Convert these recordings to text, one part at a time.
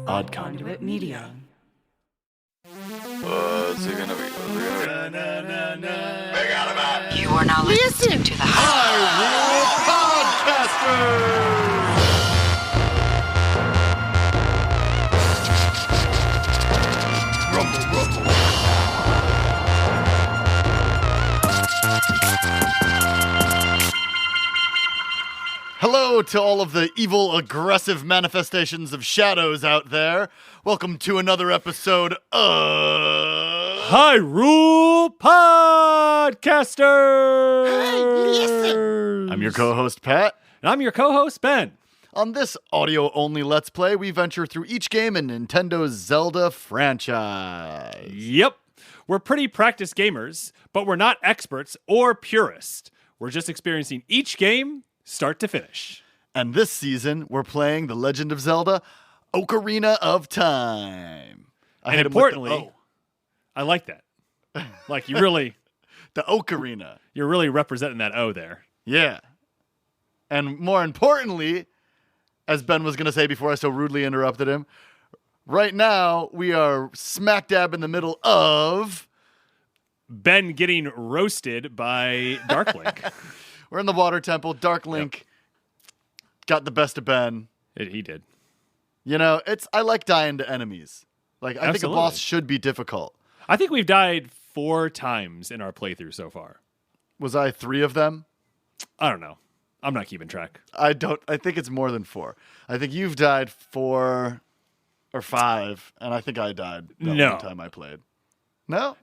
Odd Conduit Media. What's it gonna be? Big out of it! You are now listening to the Hyrule Podcasters! Rumble, rumble. Hello to all of the evil, aggressive manifestations of shadows out there. Welcome to another episode of Hyrule Podcasters! Hey, listen! I'm your co-host, Pat. And I'm your co-host, Ben. On this audio-only Let's Play, we venture through each game in Nintendo's Zelda franchise. Yep. We're pretty practiced gamers, but we're not experts or purists. We're just experiencing each game start to finish. And this season, we're playing The Legend of Zelda, Ocarina of Time. And importantly, I like that. Like, you really... The Ocarina. You're really representing that O there. Yeah. And more importantly, as Ben was going to say before I so rudely interrupted him, right now, we are smack dab in the middle of... Ben getting roasted by Dark Link. We're in the Water Temple. Dark Link got the best of Ben. He did. You know, I like dying to enemies. Like, I think a boss should be difficult. I think we've died 4 times in our playthrough so far. Was I 3 of them? I don't know. I'm not keeping track. I think it's more than 4. I think you've died 4 or 5, and I think I died that one time I played. No?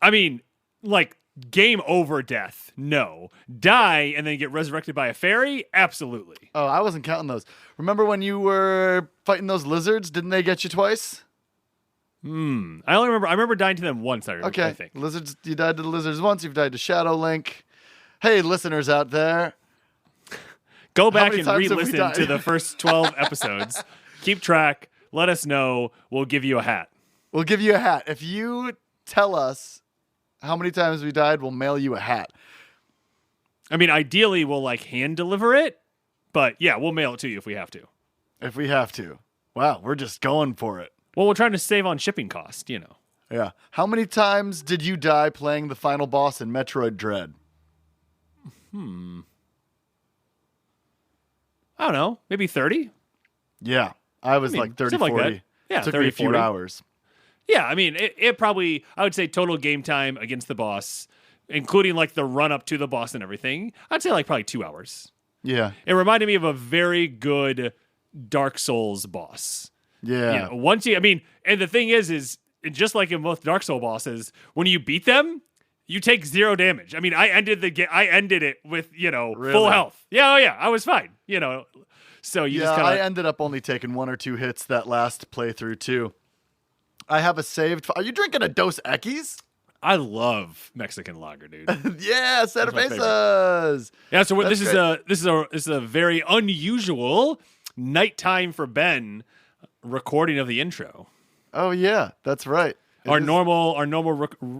I mean, like, game over death, no. Die and then get resurrected by a fairy? Absolutely. Oh, I wasn't counting those. Remember when you were fighting those lizards? Didn't they get you twice? I remember dying to them once, I think. Lizards, you died to the lizards once, you've died to Shadow Link. Hey, listeners out there. Go back and re-listen to the first 12 episodes. Keep track. Let us know. We'll give you a hat. We'll give you a hat. If you tell us how many times we died, we'll mail you a hat. I mean, ideally, we'll hand deliver it, but yeah, we'll mail it to you if we have to. If we have to. Wow, we're just going for it. Well, we're trying to save on shipping cost, Yeah. How many times did you die playing the final boss in Metroid Dread? I don't know. Maybe 30? Yeah. I was like 30, 40. Like yeah, it took 30, me a few 40 hours. Yeah, I mean, it probably, I would say total game time against the boss, including the run up to the boss and everything, I'd say probably 2 hours. Yeah. It reminded me of a very good Dark Souls boss. Yeah. And the thing is just like in both Dark Souls bosses, when you beat them, you take 0 damage. I mean, I ended it with, Really? full health. Yeah, I was fine, So you just I ended up only taking 1 or 2 hits that last playthrough too. I have a saved. Are you drinking a Dos Equis? I love Mexican lager, dude. Yeah, cervezas. Yeah, so this is a very unusual nighttime for Ben recording of the intro. Oh yeah, that's right. Our normal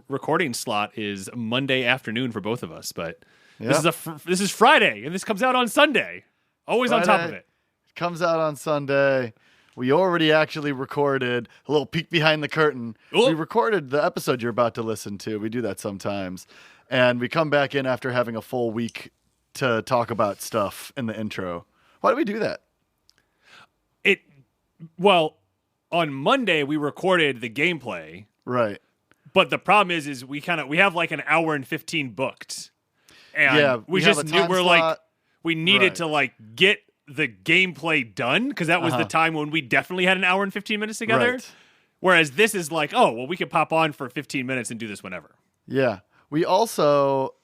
recording slot is Monday afternoon for both of us, but this is Friday and this comes out on Sunday. Always Friday, on top of it. Comes out on Sunday. We already actually recorded a little peek behind the curtain. Ooh. We recorded the episode you're about to listen to. We do that sometimes. And we come back in after having a full week to talk about stuff in the intro. Why do we do that? On Monday we recorded the gameplay. Right. But the problem is we have an hour and 15 booked. And we just knew we needed to get the gameplay done because that was the time when we definitely had an hour and 15 minutes together. Right. Whereas this is we could pop on for 15 minutes and do this whenever. Yeah. We also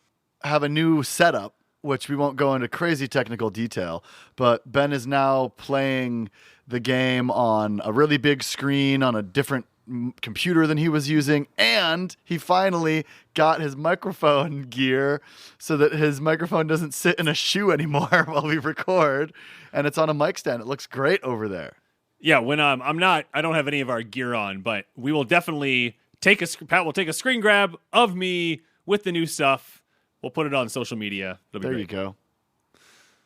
have a new setup, which we won't go into crazy technical detail, but Ben is now playing the game on a really big screen on a different computer than he was using, and he finally got his microphone gear so that his microphone doesn't sit in a shoe anymore while we record, and it's on a mic stand. It looks great over there. Yeah, when I don't have any of our gear on, but we will definitely Pat will take a screen grab of me with the new stuff. We'll put it on social media. There you go.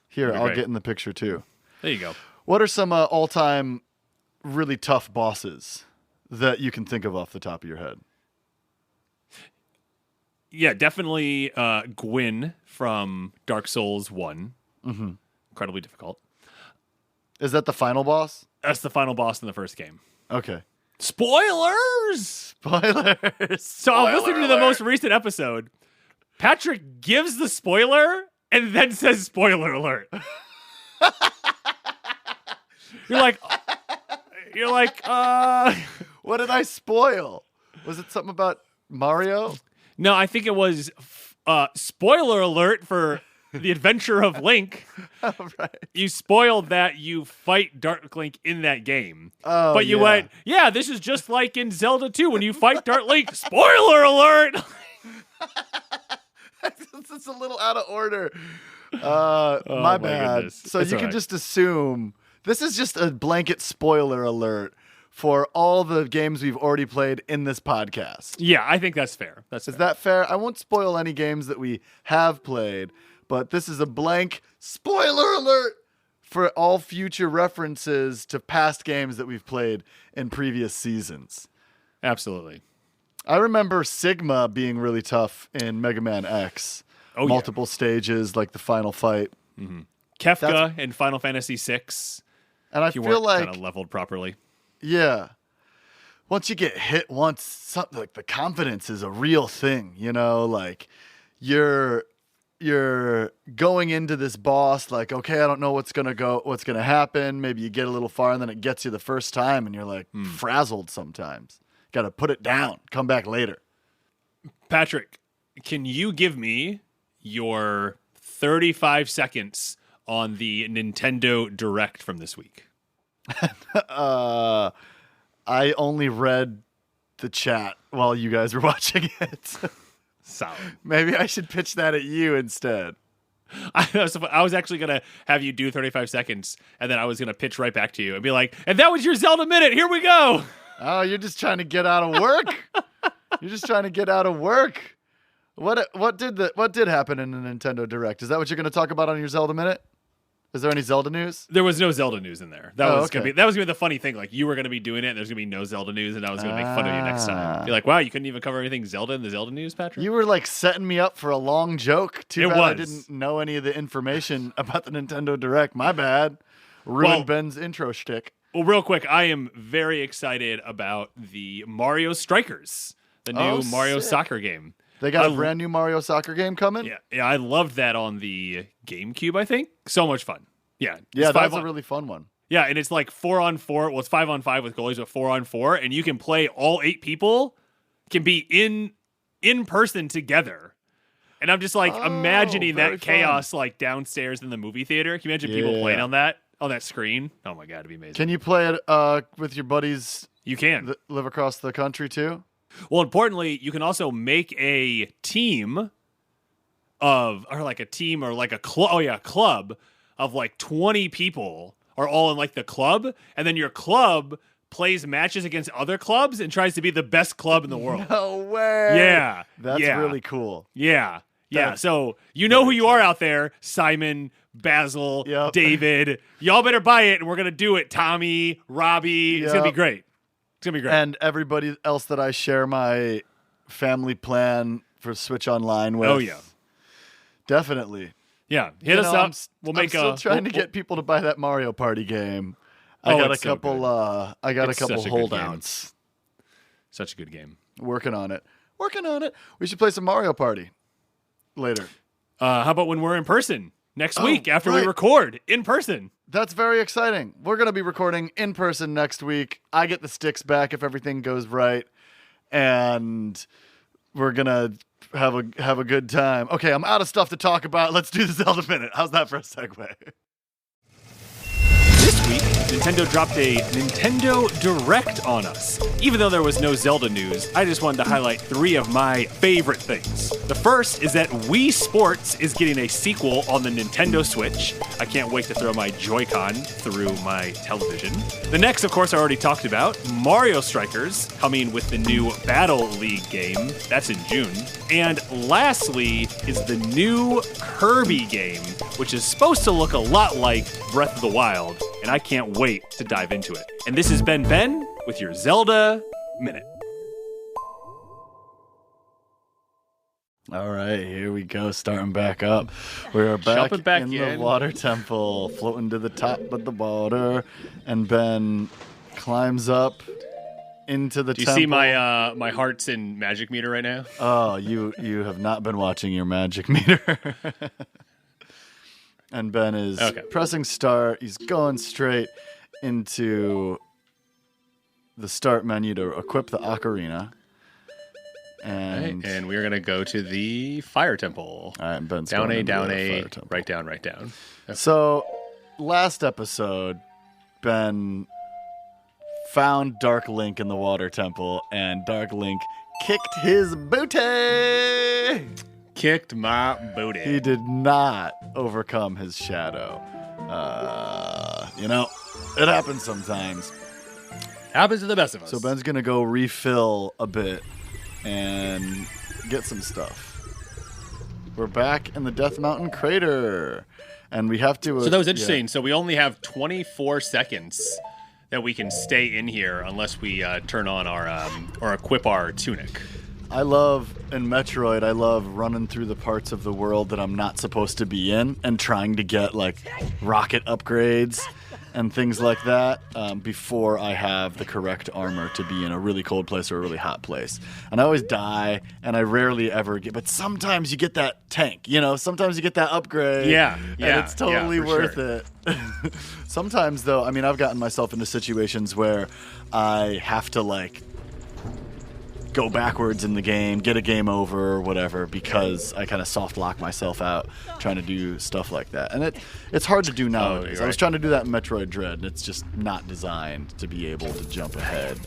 Here, I'll get in the picture too. There you go. What are some all-time really tough bosses that you can think of off the top of your head? Yeah, definitely Gwyn from Dark Souls 1. Mm-hmm. Incredibly difficult. Is that the final boss? That's the final boss in the first game. Okay. Spoilers! Spoilers! So I was listening to the most recent episode. Patrick gives the spoiler and then says spoiler alert. You're like, What did I spoil? Was it something about Mario? No, I think it was spoiler alert for The Adventure of Link. Oh, right. You spoiled that you fight Dark Link in that game. Oh, but you went, yeah, this is just like in Zelda 2 when you fight Dark Link. Spoiler alert! It's a little out of order. My bad. Goodness. So it's you can right. just assume this is just a blanket spoiler alert for all the games we've already played in this podcast. Yeah, I think that's fair. Is that fair? I won't spoil any games that we have played, but this is a blank spoiler alert for all future references to past games that we've played in previous seasons. Absolutely. I remember Sigma being really tough in Mega Man X. Oh, multiple stages, like the final fight. Mm-hmm. Kefka in Final Fantasy VI. And I feel like kind of leveled properly. Yeah. Once you get hit once, something like the confidence is a real thing, you know, like you're going into this boss like, okay, I don't know what's going to happen. Maybe you get a little far and then it gets you the first time and you're like frazzled sometimes. Got to put it down, come back later. Patrick, can you give me your 35 seconds on the Nintendo Direct from this week? I only read the chat while you guys were watching it. Solid. Maybe I should pitch that at you instead. I was actually going to have you do 35 seconds, and then I was going to pitch right back to you and be like, and that was your Zelda Minute. Here we go. Oh, you're just trying to get out of work. You're just trying to get out of work. What did happen in the Nintendo Direct? Is that what you're going to talk about on your Zelda Minute? Is there any Zelda news? There was no Zelda news in there. That was gonna be the funny thing. Like you were gonna be doing it, and there's gonna be no Zelda news, and I was gonna make fun of you next time. Be like, wow, you couldn't even cover anything Zelda in the Zelda news, Patrick. You were like setting me up for a long joke. Too bad I was. didn't know any of the information about the Nintendo Direct. My bad. Ruined Ben's intro shtick. Well, real quick, I am very excited about the Mario Strikers, the new Mario soccer game. They got a brand new Mario soccer game coming? Yeah, I loved that on the GameCube, I think. So much fun. Yeah, that's a really fun one. Yeah, and it's like 4-on-4. Well, it's 5-on-5 with goalies, but 4-on-4, and you can play all 8 people can be in person together. And I'm just like imagining that chaos like downstairs in the movie theater. Can you imagine people playing on that screen? Oh my god, it'd be amazing. Can you play it with your buddies? You can that live across the country too. Well, importantly, you can also make a team of, or like a team or like a club. Oh yeah, club of like 20 people are all in like the club, and then your club plays matches against other clubs and tries to be the best club in the world. No way. Yeah. That's really cool. Yeah. Yeah. So you know who you are out there, Simon, Basil, David. Y'all better buy it, and we're going to do it. Tommy, Robbie. It's going to be great. It's going to be great. And everybody else that I share my family plan for Switch Online with. Oh, yeah. Definitely. Yeah. Hit us up. I'm still trying to get people to buy that Mario Party game. I got a couple holdouts. Such a good game. Working on it. We should play some Mario Party later. How about when we're in person next week after we record in person? That's very exciting. We're going to be recording in person next week. I get the sticks back if everything goes right, and we're going to have a good time. Okay, I'm out of stuff to talk about. Let's do the Zelda Minute. How's that for a segue? This week, Nintendo dropped a Nintendo Direct on us. Even though there was no Zelda news, I just wanted to highlight 3 of my favorite things. The first is that Wii Sports is getting a sequel on the Nintendo Switch. I can't wait to throw my Joy-Con through my television. The next, of course, I already talked about, Mario Strikers, coming with the new Battle League game. That's in June. And lastly is the new Kirby game, which is supposed to look a lot like Breath of the Wild. And and I can't wait to dive into it. And this has been Ben with your Zelda Minute. All right, here we go, starting back up. We are back in the water temple, floating to the top of the water, and Ben climbs up into the temple. Do you see my hearts in magic meter right now? Oh, you have not been watching your magic meter. And Ben is pressing start. He's going straight into the start menu to equip the ocarina. And we're going to go to the fire temple. All right, Ben's down going A, down A, fire temple. right down, right down. Okay. So, last episode, Ben found Dark Link in the water temple, and Dark Link kicked his booty! Kicked my booty. He did not overcome his shadow. It happens sometimes. Happens to the best of us. So Ben's going to go refill a bit and get some stuff. We're back in the Death Mountain crater, and we have to... So that was interesting. So we only have 24 seconds that we can stay in here unless we turn on our or equip our tunic. In Metroid, I love running through the parts of the world that I'm not supposed to be in and trying to get, rocket upgrades and things like that before I have the correct armor to be in a really cold place or a really hot place. And I always die, and I rarely ever get... But sometimes you get that tank, Sometimes you get that upgrade. Yeah. And it's totally worth it. Sometimes, though, I've gotten myself into situations where I have to, go backwards in the game, get a game over or whatever, because I kind of soft lock myself out trying to do stuff like that. And it's hard to do nowadays. Right. I was trying to do that in Metroid Dread, and it's just not designed to be able to jump ahead.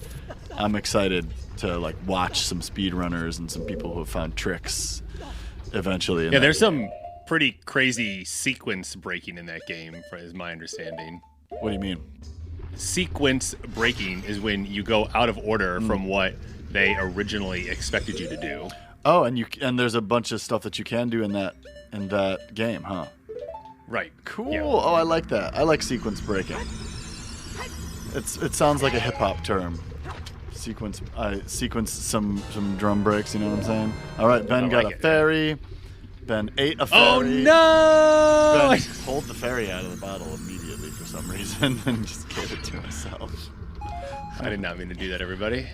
I'm excited to watch some speedrunners and some people who have found tricks eventually. Yeah, there's some pretty crazy sequence breaking in that game, is my understanding. What do you mean? Sequence breaking is when you go out of order from what they originally expected you to do. Oh, and there's a bunch of stuff that you can do in that game, huh? Right. Cool. Yeah. Oh, I like that. I like sequence breaking. It sounds like a hip hop term. Sequence some drum breaks. You know what I'm saying? All right, Ben got a fairy. Ben ate a fairy. Oh no! Ben pulled the fairy out of the bottle immediately for some reason and just gave it to himself. I did not mean to do that, everybody.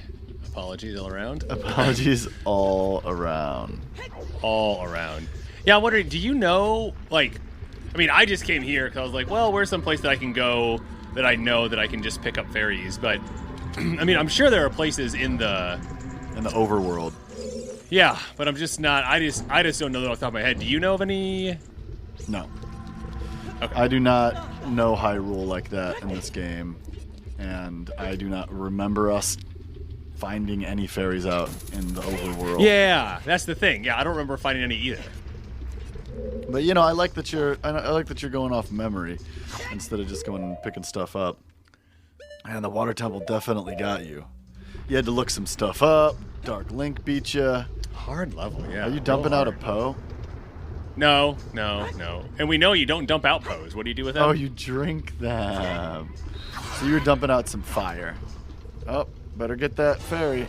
Apologies all around. Apologies all around. All around. Yeah, I'm wondering, do you know, I just came here because I was like, well, where's some place that I can go that I know that I can just pick up fairies? But, I'm sure there are places in the overworld. Yeah, but I'm just not, I just don't know that off the top of my head. Do you know of any? No. Okay. I do not know Hyrule like that in this game, and I do not remember us finding any fairies out in the overworld. Yeah, that's the thing. Yeah, I don't remember finding any either. But I like that you're going off memory instead of just going and picking stuff up. And the water temple definitely got you. You had to look some stuff up. Dark Link beat you. Hard level, yeah. Are you dumping out a Poe? No. And we know you don't dump out Poes. What do you do with them? Oh, you drink them. So you were dumping out some fire. Oh, better get that fairy.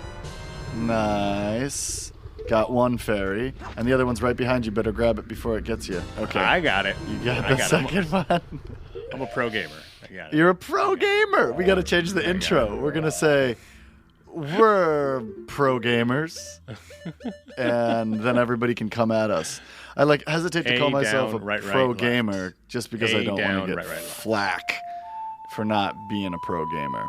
Nice. Got one fairy, and the other one's right behind you. Better grab it before it gets you. Okay. I got it. You got the second one. I'm a pro gamer. I got it. You're a pro gamer. We got to change the intro. We're going to say, we're pro gamers, and then everybody can come at us. I hesitate to call myself a pro gamer just because I don't want to get flack for not being a pro gamer.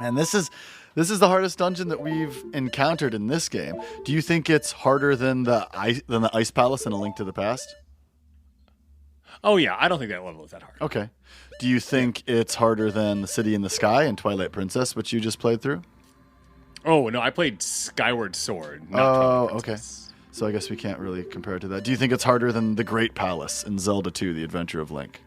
And this is the hardest dungeon that we've encountered in this game. Do you think it's harder than the Ice Palace in A Link to the Past? Oh yeah, I don't think that level is that hard. Okay. Do you think it's harder than the City in the Sky and Twilight Princess, which you just played through? Oh no, I played Skyward Sword. Oh, okay. So I guess we can't really compare it to that. Do you think it's harder than the Great Palace in Zelda 2: The Adventure of Link?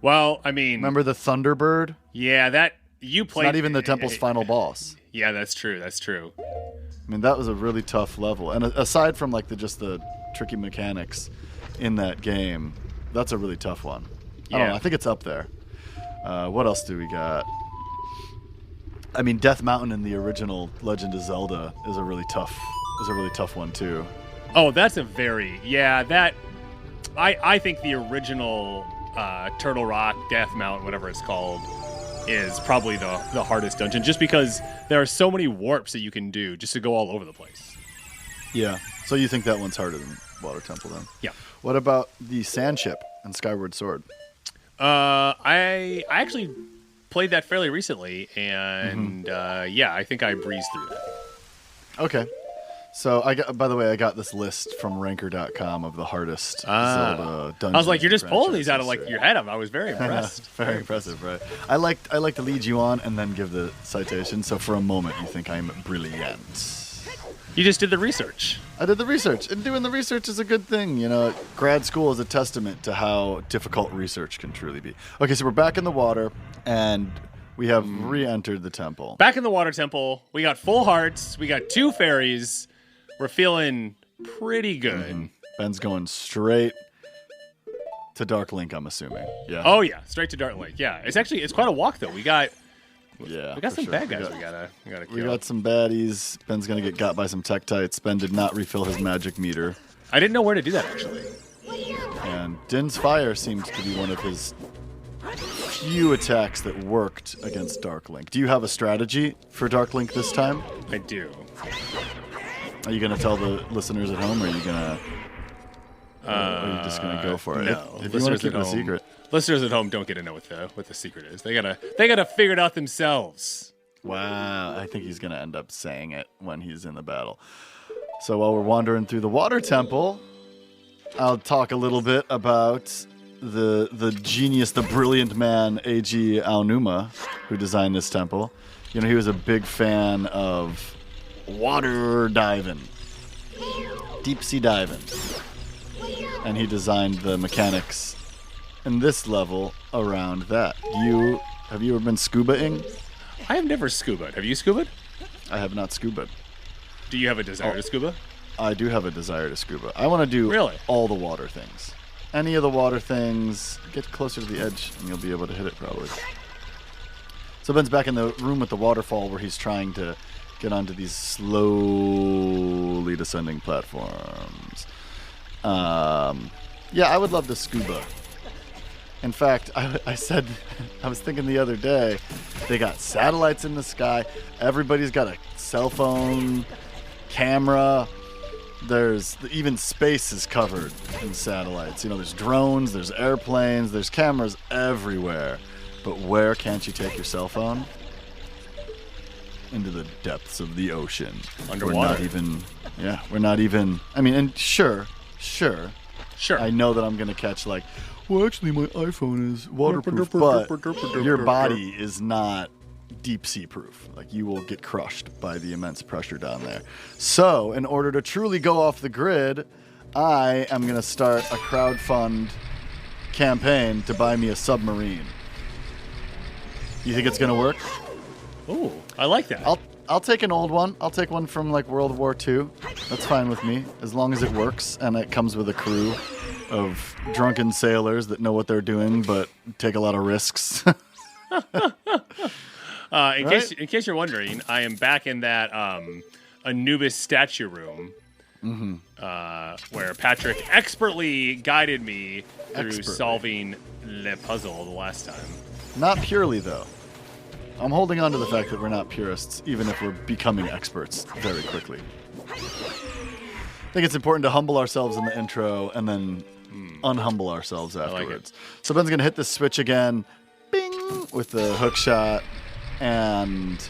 Well, I mean, remember the Thunderbird? Yeah, that you played. It's not even the temple's final boss. Yeah, that's true. That's true. I mean, that was a really tough level, and aside from the tricky mechanics in that game, that's a really tough one. I don't know. I think it's up there. What else do we got? I mean, Death Mountain in the original Legend of Zelda is a really tough one too. Oh, that's a very that. I think the original Turtle Rock, Death Mountain, whatever it's called, is probably the hardest dungeon, just because there are so many warps that you can do just to go all over the place. Yeah. So you think that one's harder than Water Temple then? Yeah. What about the Sand Ship and Skyward Sword? I actually played that fairly recently, and I think I breezed through that. Okay. So I got this list from Ranker.com of the hardest Zelda dungeons. I was like, you're just pulling these out of your head. I was very impressed. Very impressive, right? I like to lead you on and then give the citation. So for a moment, you think I'm brilliant. You just did the research. I did the research, and doing the research is a good thing. Grad school is a testament to how difficult research can truly be. Okay, so we're back in the water, and we have re-entered the temple. Back in the Water Temple, we got full hearts. We got 2 fairies. We're feeling pretty good. Mm-hmm. Ben's going straight to Dark Link, I'm assuming. Yeah. Oh yeah, straight to Dark Link. Yeah, it's quite a walk though. We got some bad guys. We gotta kill. We got some baddies. Ben's gonna get got by some Tektites. Ben did not refill his magic meter. I didn't know where to do that actually. And Din's Fire seemed to be one of his few attacks that worked against Dark Link. Do you have a strategy for Dark Link this time? I do. Are you gonna tell the listeners at home, or are you gonna? Or are you just gonna go for it? No. If you want to keep it a secret. Listeners at home don't get to know what the secret is. They gotta figure it out themselves. Wow, I think he's gonna end up saying it when he's in the battle. So while we're wandering through the Water Temple, I'll talk a little bit about the genius, the brilliant man, A.G. Aonuma, who designed this temple. He was a big fan of water diving, deep sea diving, and he designed the mechanics in this level around that. Have you ever been scuba-ing? I have never scubaed. Have you scubaed? I have not scubaed. Do you have a desire to scuba? I do have a desire to scuba. I want to do all the water things. Any of the water things. Get closer to the edge and you'll be able to hit it probably. So Ben's back in the room with the waterfall where he's trying to get onto these slowly descending platforms. I would love to scuba. In fact, I was thinking the other day, they got satellites in the sky. Everybody's got a cell phone, camera. Even space is covered in satellites. There's drones, there's airplanes, there's cameras everywhere. But where can't you take your cell phone? Into the depths of the ocean. Underwater. We're not even. I mean, and sure. I know that I'm gonna catch actually my iPhone is waterproof, but your body is not deep sea proof. You will get crushed by the immense pressure down there. So, in order to truly go off the grid, I am gonna start a crowdfund campaign to buy me a submarine. You think it's gonna work? Ooh, I like that. I'll take an old one. I'll take one from World War II. That's fine with me, as long as it works and it comes with a crew of drunken sailors that know what they're doing but take a lot of risks. In case you're wondering, I am back in that Anubis statue room, where Patrick expertly guided me through solving the puzzle the last time. Not purely though. I'm holding on to the fact that we're not purists, even if we're becoming experts very quickly. I think it's important to humble ourselves in the intro and then unhumble ourselves afterwards. So Ben's going to hit this switch again, bing, with the hook shot, and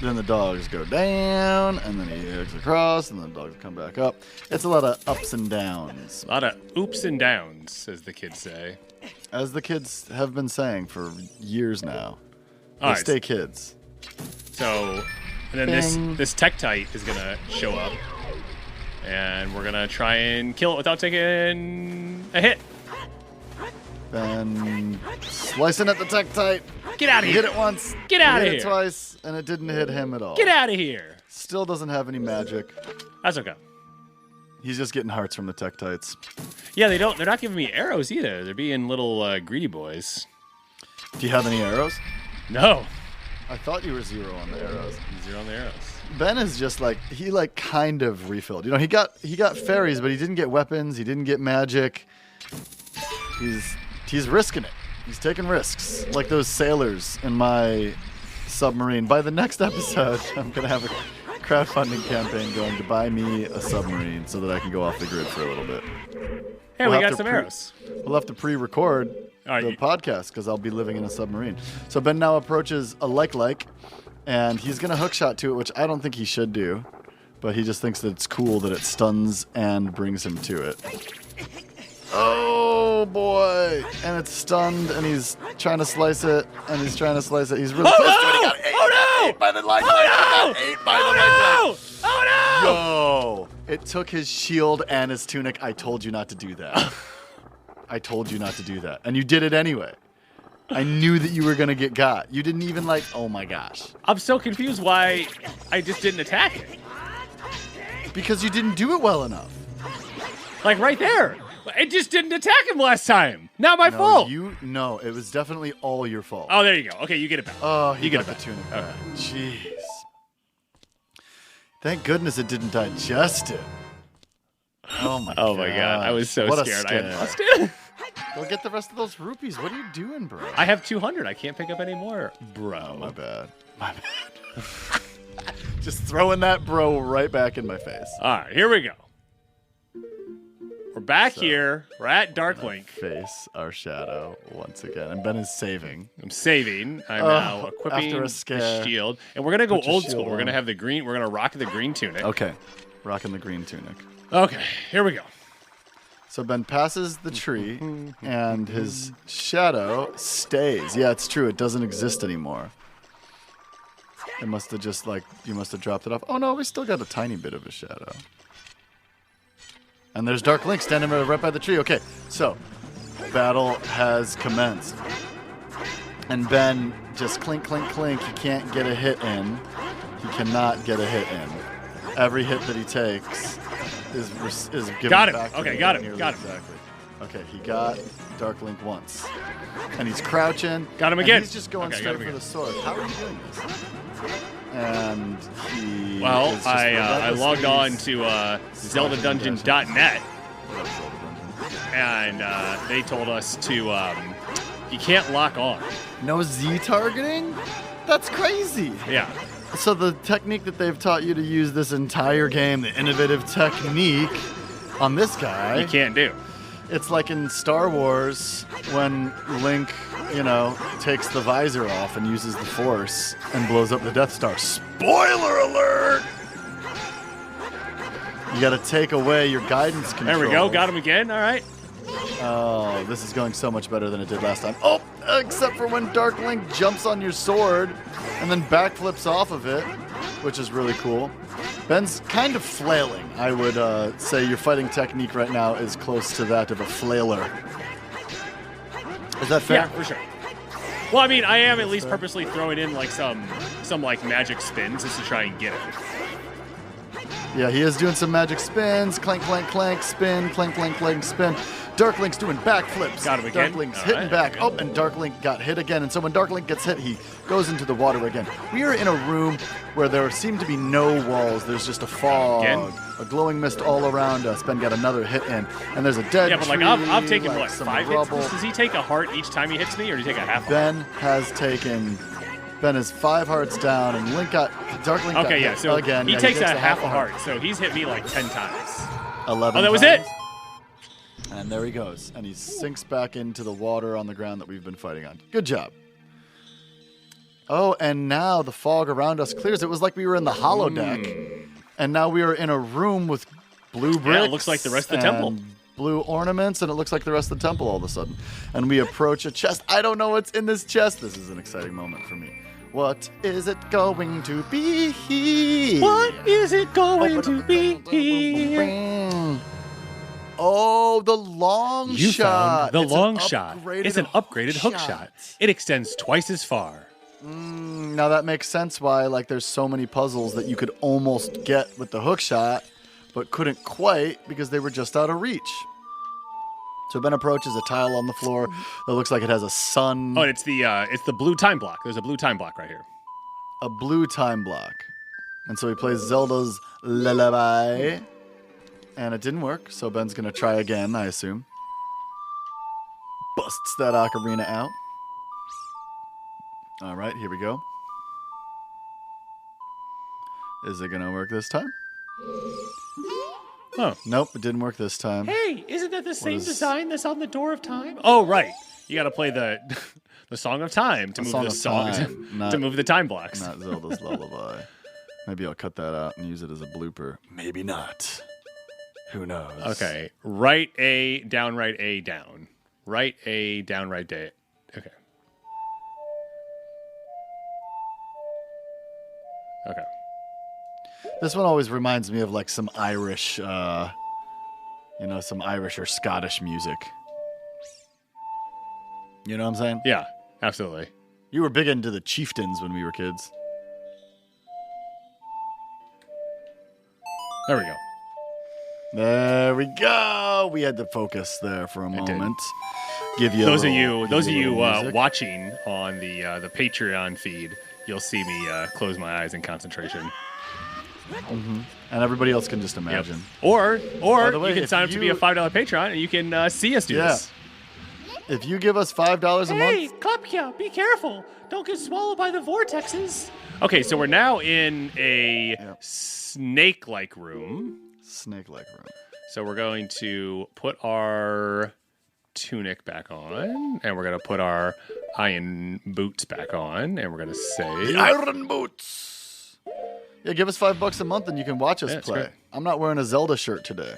then the dogs go down, and then he hooks across, and then the dogs come back up. It's a lot of ups and downs. A lot of oops and downs, as the kids say. As the kids have been saying for years now. They stay kids. So, and then this Tektite is going to show up, and we're going to try and kill it without taking a hit. Ben slicing at the Tektite. Get out of here. Hit it once. Get out of here. Hit it twice, and it didn't hit him at all. Get out of here. Still doesn't have any magic. That's okay. He's just getting hearts from the Tektites. Yeah, they're not giving me arrows either. They're being little greedy boys. Do you have any arrows? No. I thought you were 0 on the arrows. 0 on the arrows. Ben is just like he kind of refilled. He got fairies, but he didn't get weapons. He didn't get magic. He's risking it. He's taking risks, like those sailors in my submarine. By the next episode, I'm gonna have a crowdfunding campaign going to buy me a submarine so that I can go off the grid for a little bit. Hey, we got some arrows. We'll have to pre-record the podcast because I'll be living in a submarine. So Ben now approaches a like, and he's going to hookshot to it, which I don't think he should do, but he just thinks that it's cool that it stuns and brings him to it. Oh, boy. And it's stunned, and he's trying to slice it, and he's trying to slice it. He's really close to it. He got 8. Oh, no! 8 by the like. Oh, no! 8 by the like. Oh, no! Yo, it took his shield and his tunic. I told you not to do that. I told you not to do that. And you did it anyway. I knew that you were going to get got. You didn't even oh my gosh. I'm so confused why I just didn't attack it. Because you didn't do it well enough. Like right there. It just didn't attack him last time. Not my fault. No, it was definitely all your fault. Oh, there you go. Okay, you get it back. Oh, you got the tunic back. Jeez. Thank goodness it didn't digest it. Oh my god. Oh my god. I was so scared. I had lost it. Go get the rest of those rupees. What are you doing, bro? I have 200. I can't pick up any more, bro. Oh, my bad. My bad. Just throwing that bro right back in my face. All right, here we go. We're back here. We're at Darklink. Face our shadow once again. And Ben is saving. I'm saving. I'm now equipping the shield. And we're going to go old school. We're going to have the green. We're going to rock the green tunic. Okay. Rocking the green tunic. Okay. Here we go. So Ben passes the tree, and his shadow stays. Yeah, it's true. It doesn't exist anymore. It must have just, you must have dropped it off. Oh, no, we still got a tiny bit of a shadow. And there's Dark Link standing right by the tree. Okay, so battle has commenced. And Ben just clink, clink, clink. He can't get a hit in. He cannot get a hit in. Every hit that he takes is given back to him. Got him. Exactly. Okay, he got Dark Link once. And he's crouching. Got him again. He's just going straight for the sword. How are you doing this? And he I logged on to ZeldaDungeon.net, and they told us to you can't lock on. No Z targeting? That's crazy. Yeah. So the technique that they've taught you to use this entire game, the innovative technique on this guy, you can't do. It's like in Star Wars when Link, takes the visor off and uses the Force and blows up the Death Star. Spoiler alert! You got to take away your guidance control. There we go. Got him again. All right. Oh, this is going so much better than it did last time. Oh, except for when Dark Link jumps on your sword and then backflips off of it, which is really cool. Ben's kind of flailing. I would say your fighting technique right now is close to that of a flailer. Is that fair? Yeah, for sure. Well, I mean, I am at least purposely throwing in some magic spins just to try and get it. Yeah, he is doing some magic spins. Clank, clank, clank, spin, clank, clank, clank, spin. Dark Link's doing backflips. Got him again. Dark Link's hitting back. Oh, and Dark Link got hit again. And so when Dark Link gets hit, he goes into the water again. We are in a room where there seem to be no walls. There's just a fog, a glowing mist all around us. Ben got another hit in, and there's a dead tree. Yeah, but I've taken, 5 rubble. hits? Does he take a heart each time he hits me, or does he take a half Ben is 5 hearts down, and Dark Link got hit so again. He takes a half a heart, so he's hit me 10 times. 11 Oh, that was times. it? And there he goes. And he sinks back into the water on the ground that we've been fighting on. Good job. Oh, and now the fog around us clears. It was like we were in the holodeck. And now we are in a room with blue bricks. Yeah, it looks like the rest of the temple. Blue ornaments, and it looks like the rest of the temple all of a sudden. And we approach a chest. I don't know what's in this chest. This is an exciting moment for me. What is it going to be? What is it going to be? Oh, the long shot. The long shot. It's an upgraded hook shot. It extends twice as far. Now that makes sense why there's so many puzzles that you could almost get with the hook shot, but couldn't quite because they were just out of reach. So Ben approaches a tile on the floor that looks like it has a sun. Oh, it's the blue time block. There's a blue time block right here. A blue time block. And so he plays Zelda's Lullaby. And it didn't work, so Ben's going to try again, I assume. Busts that ocarina out. All right, here we go. Is it going to work this time? Oh. Nope, it didn't work this time. Hey, isn't that the same design that's on the Door of Time? Oh, right. You got to play the Song of Time to move to move the time blocks. Not Zelda's Lullaby. Maybe I'll cut that out and use it as a blooper. Maybe not. Who knows? Okay. Right A, down, right A, down. Right A, down, right A. Okay. Okay. This one always reminds me of like some Irish, some Irish or Scottish music. You know what I'm saying? Yeah, absolutely. You were big into the Chieftains when we were kids. There we go. There we go. We had to focus there for a moment. Give you those of you watching on the Patreon feed, you'll see me close my eyes in concentration. Mm-hmm. And everybody else can just imagine. Yep. Or way, you can sign up to be a $5 Patreon and you can see us do this. If you give us $5 a month. Hey, Klapka, be careful! Don't get swallowed by the vortexes. Okay, so we're now in a snake-like room. Snake-like room. So we're going to put our tunic back on, and we're going to put our iron boots back on, and we're going to say... The iron boots! Yeah, give us $5 a month and you can watch us play. I'm not wearing a Zelda shirt today.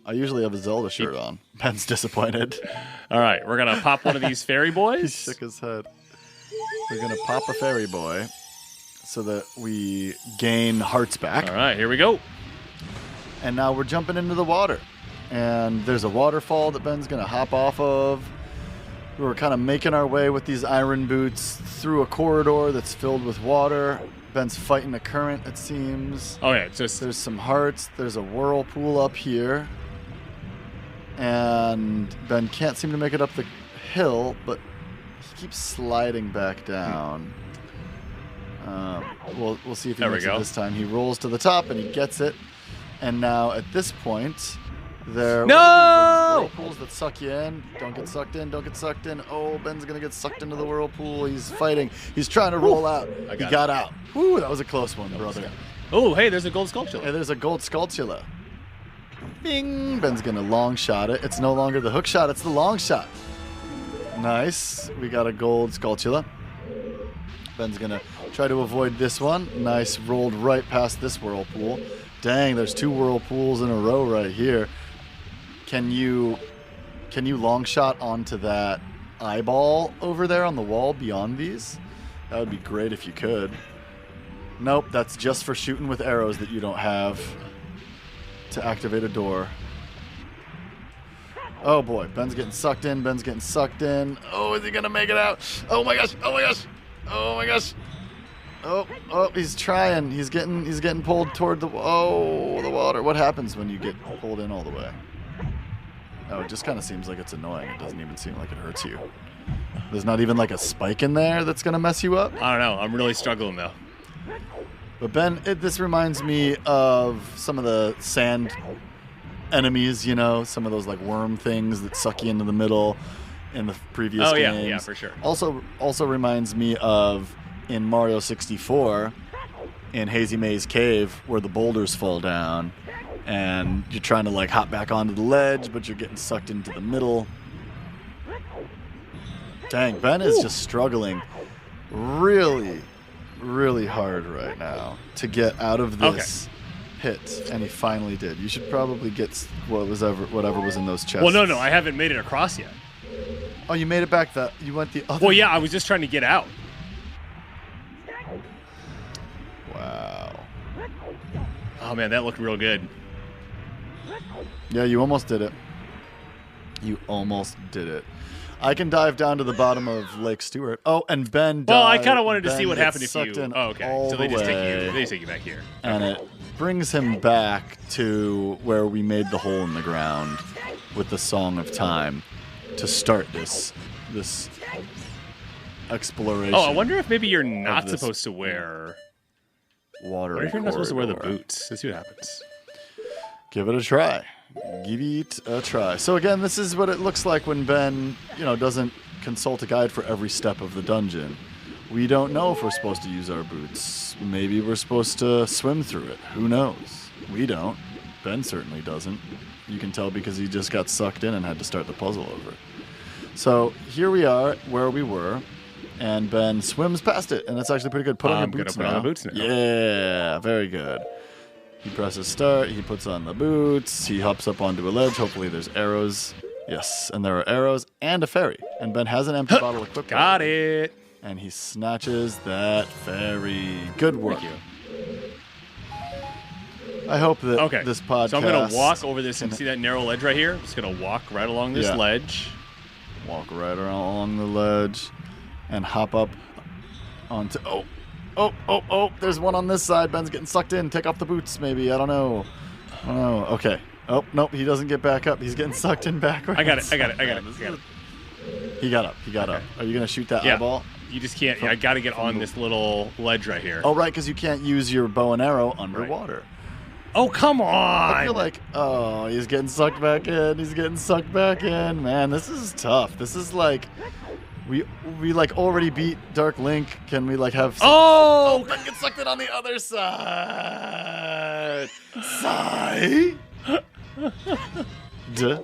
I usually have a Zelda shirt on. Ben's disappointed. All right, we're going to pop one of these fairy boys. He shook his head. We're going to pop a fairy boy so that we gain hearts back. All right, here we go. And now we're jumping into the water. And there's a waterfall that Ben's going to hop off of. We're kind of making our way with these iron boots through a corridor that's filled with water. Ben's fighting a current, it seems. Oh, yeah. There's some hearts. There's a whirlpool up here. And Ben can't seem to make it up the hill, but he keeps sliding back down. We'll see if he makes it this time. He rolls to the top, and he gets it. And now, at this point, there are whirlpools that suck you in. Don't get sucked in. Don't get sucked in. Oh, Ben's going to get sucked into the whirlpool. He's fighting. He's trying to roll out. He got out. Woo, that was a close one, brother. Oh, hey, there's a gold sculpture. Hey, there's a gold sculpture. Bing! Ben's going to long shot it. It's no longer the hook shot. It's the long shot. Nice. We got a gold sculpture. Ben's going to try to avoid this one. Nice. Rolled right past this whirlpool. Dang, there's 2 whirlpools in a row right here. Can you long shot onto that eyeball over there on the wall beyond these? That would be great if you could. Nope, that's just for shooting with arrows that you don't have to activate a door. Oh boy, Ben's getting sucked in. Ben's getting sucked in. Oh, is he gonna make it out? Oh my gosh! Oh my gosh! Oh my gosh! Oh, he's trying. He's getting pulled toward the water. What happens when you get pulled in all the way? Oh, it just kind of seems like it's annoying. It doesn't even seem like it hurts you. There's not even like a spike in there that's going to mess you up? I don't know. I'm really struggling, though. But Ben, this reminds me of some of the sand enemies, some of those like worm things that suck you into the middle in the previous games. Yeah, for sure. Also reminds me of in Mario 64 in Hazy Maze Cave where the boulders fall down. And you're trying to like hop back onto the ledge, but you're getting sucked into the middle. Dang, Ben is just struggling really, really hard right now to get out of this pit, and he finally did. You should probably get whatever was in those chests. Well, no, I haven't made it across yet. Oh, you made it back. You went the other. Well, yeah, I was just trying to get out. Wow. Oh man, that looked real good. Yeah, you almost did it. You almost did it. I can dive down to the bottom of Lake Stewart. Oh, and Ben died. Well, I kind of wanted to Ben see what happened if sucked you. in Oh, okay. all So they the just way, take you back here. and it brings him back to where we made the hole in the ground with the Song of Time to start this exploration. Oh, I wonder if maybe you're not this supposed to wear. water. What if you're not supposed to wear the corridor. boots? Let's see what happens. Give it a try. Give it a try. So again, this is what it looks like when Ben, doesn't consult a guide for every step of the dungeon. We don't know if we're supposed to use our boots. Maybe we're supposed to swim through it. Who knows? We don't. Ben certainly doesn't. You can tell because he just got sucked in and had to start the puzzle over. So here we are where we were, and Ben swims past it, and it's actually pretty good. Put on your boots now. I'm gonna put on the boots now. Yeah, very good. He presses start, he puts on the boots, he hops up onto a ledge. Hopefully there's arrows. Yes, and there are arrows and a fairy. And Ben has an empty bottle equipped. Got it. And he snatches that fairy. Good work. Thank you. I hope that this podcast... So I'm going to walk over this and see that narrow ledge right here? I'm just going to walk right along this ledge. Walk right along the ledge and hop up onto... Oh, there's one on this side. Ben's getting sucked in. Take off the boots, maybe. I don't know. Okay. Oh, nope, he doesn't get back up. He's getting sucked in backwards. I got it. He got up. Are you going to shoot that eyeball? You just can't. I got to get on this little ledge right here. Oh, right, because you can't use your bow and arrow underwater. Right. Oh, come on. I feel like, he's getting sucked back in. Man, this is tough. This is like... We like already beat Dark Link. Can we like have? Ben gets sucked in on the other side. Duh.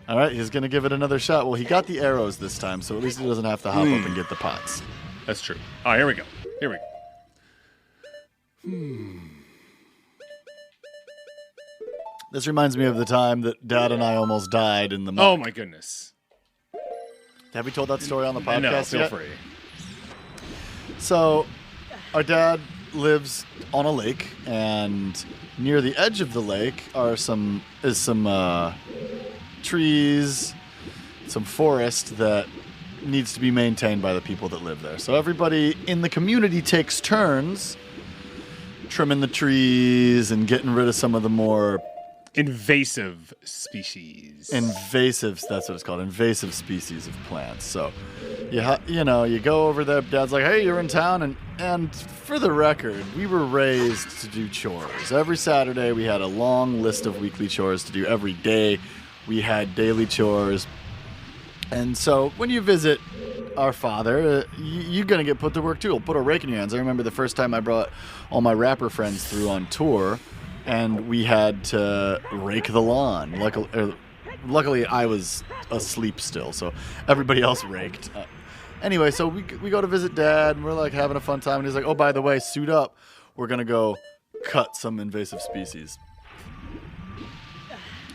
All right, he's gonna give it another shot. Well, he got the arrows this time, so at least he doesn't have to hop up and get the pots. That's true. Oh, here we go. This reminds me of the time that Dad and I almost died in the muck. Oh my goodness. Have we told that story on the podcast No, feel yet? free. So, our dad lives on a lake, and near the edge of the lake is some trees, some forest that needs to be maintained by the people that live there. So everybody in the community takes turns trimming the trees and getting rid of some of the more invasive species. That's what it's called. Invasive species of plants. So, you go over there. Dad's like, "Hey, you're in town," and for the record, we were raised to do chores. Every Saturday, we had a long list of weekly chores to do. Every day, we had daily chores. And so, when you visit our father, you're gonna get put to work too. He'll put a rake in your hands. I remember the first time I brought all my rapper friends through on tour. And we had to rake the lawn. Luckily, I was asleep still, so everybody else raked. Anyway, so we go to visit Dad, and we're like having a fun time. And he's like, "Oh, by the way, suit up. We're gonna go cut some invasive species."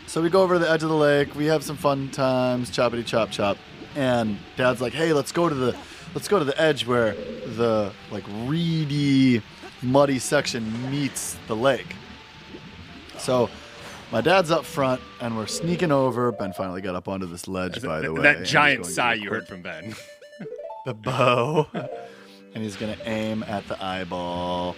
So we go over to the edge of the lake. We have some fun times, choppity chop chop. And Dad's like, "Hey, let's go to the edge where the like reedy, muddy section meets the lake." So, my dad's up front, and we're sneaking over. Ben finally got up onto this ledge, by the way. That giant sigh you heard from Ben. The bow. And he's going to aim at the eyeball.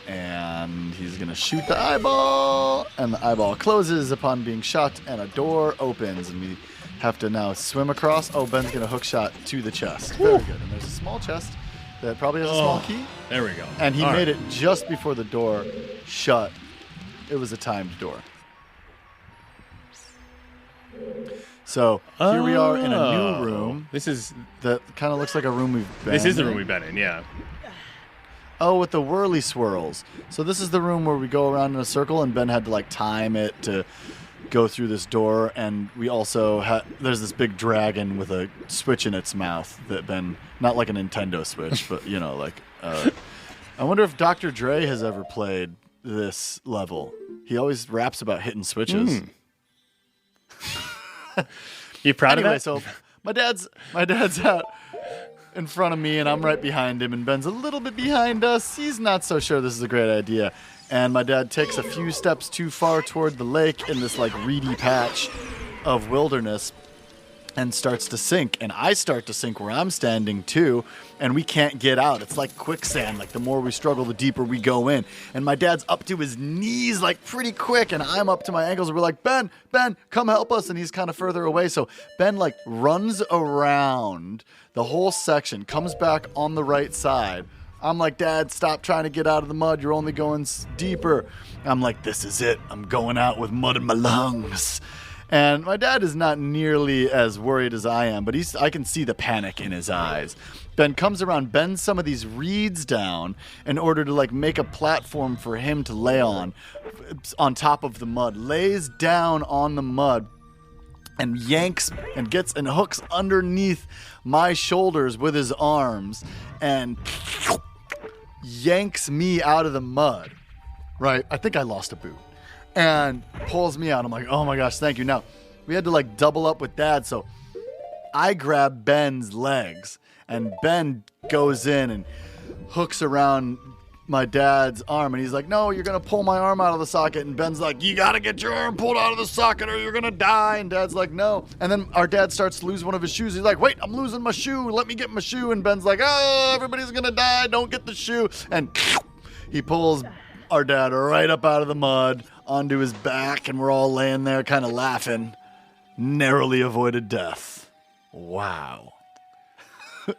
And he's going to shoot the eyeball. And the eyeball closes upon being shot, and a door opens. And we have to now swim across. Oh, Ben's going to hook shot to the chest. Very good. And there's a small chest that probably has a small key. There we go. And he made it just before the door shut. It was a timed door. So here we are in a new room. That kind of looks like a room we've been in. This is the room we've been in, yeah. Oh, with the whirly swirls. So this is the room where we go around in a circle, and Ben had to like time it to go through this door. And we also there's this big dragon with a switch in its mouth that Ben, not like a Nintendo Switch, but I wonder if Dr. Dre has ever played this level. He always raps about hitting switches. You proud of that? So my dad's out in front of me, and I'm right behind him, and Ben's a little bit behind us. He's not so sure this is a great idea. And my dad takes a few steps too far toward the lake in this like reedy patch of wilderness. and starts to sink, and I start to sink where I'm standing too, and we can't get out. It's like quicksand. Like the more we struggle, the deeper we go in. And my dad's up to his knees like pretty quick, and I'm up to my ankles. We're like, Ben, come help us. And he's kind of further away. So Ben like runs around the whole section, comes back on the right side. I'm like, Dad, stop trying to get out of the mud. You're only going deeper. I'm like, this is it. I'm going out with mud in my lungs. And my dad is not nearly as worried as I am, but I can see the panic in his eyes. Ben comes around, bends some of these reeds down in order to like make a platform for him to lay on top of the mud, lays down on the mud and yanks and gets and hooks underneath my shoulders with his arms and yanks me out of the mud. Right? I think I lost a boot. And pulls me out. I'm like, oh my gosh, thank you. Now, we had to like double up with Dad, so I grab Ben's legs, and Ben goes in and hooks around my dad's arm, and he's like, no, you're going to pull my arm out of the socket. And Ben's like, you got to get your arm pulled out of the socket or you're going to die. And Dad's like, no. And then our dad starts to lose one of his shoes. He's like, wait, I'm losing my shoe. Let me get my shoe. And Ben's like, oh, everybody's going to die. Don't get the shoe. And he pulls our dad right up out of the mud onto his back, and we're all laying there kind of laughing. Narrowly avoided death. Wow.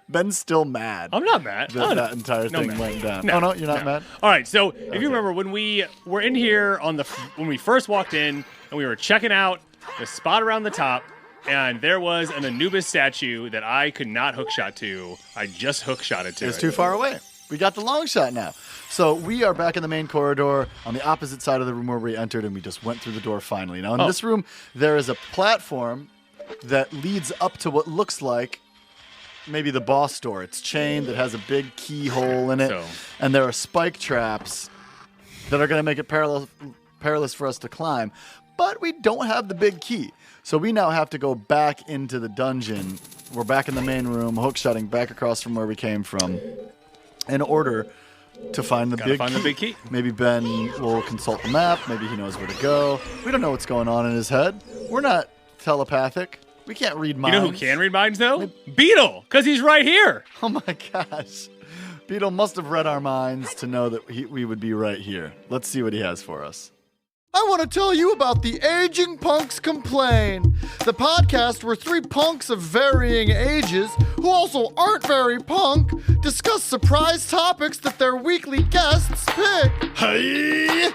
Ben's still mad. I'm not mad. That entire thing went down. No, no, you're not mad? All right, so if you remember when we were in here when we first walked in and we were checking out the spot around the top, and there was an Anubis statue that I could not hookshot to. I just hookshotted to it. It was too far away. We got the long shot now. So we are back in the main corridor on the opposite side of the room where we entered, and we just went through the door finally. Now, in this room, there is a platform that leads up to what looks like maybe the boss door. It's chained. It has a big keyhole in it. And there are spike traps that are going to make it perilous for us to climb. But we don't have the big key. So we now have to go back into the dungeon. We're back in the main room, hookshotting back across from where we came from, in order to find the big key. Maybe Ben will consult the map. Maybe he knows where to go. We don't know what's going on in his head. We're not telepathic. We can't read minds. You know who can read minds, though? Beetle, because he's right here. Oh, my gosh. Beetle must have read our minds to know that we would be right here. Let's see what he has for us. I want to tell you about the Aging Punks Complain, the podcast where three punks of varying ages, who also aren't very punk, discuss surprise topics that their weekly guests pick. Hey!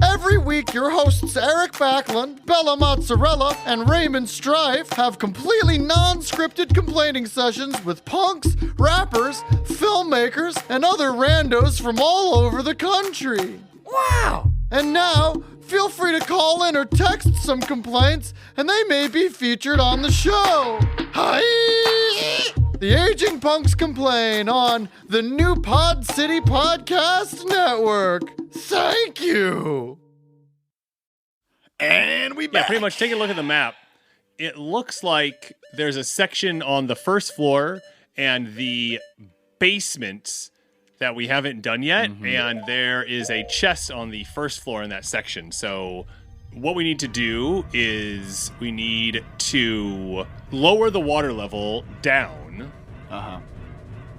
Every week, your hosts Eric Backlund, Bella Mozzarella, and Raymond Strife have completely non-scripted complaining sessions with punks, rappers, filmmakers, and other randos from all over the country. Wow! And now, feel free to call in or text some complaints, and they may be featured on the show. Hi! The Aging Punks Complain on the new Pod City Podcast Network. Thank you. And we back. Yeah, pretty much take a look at the map. It looks like there's a section on the first floor and the basement that we haven't done yet, and there is a chest on the first floor in that section. So what we need to do is we need to lower the water level down.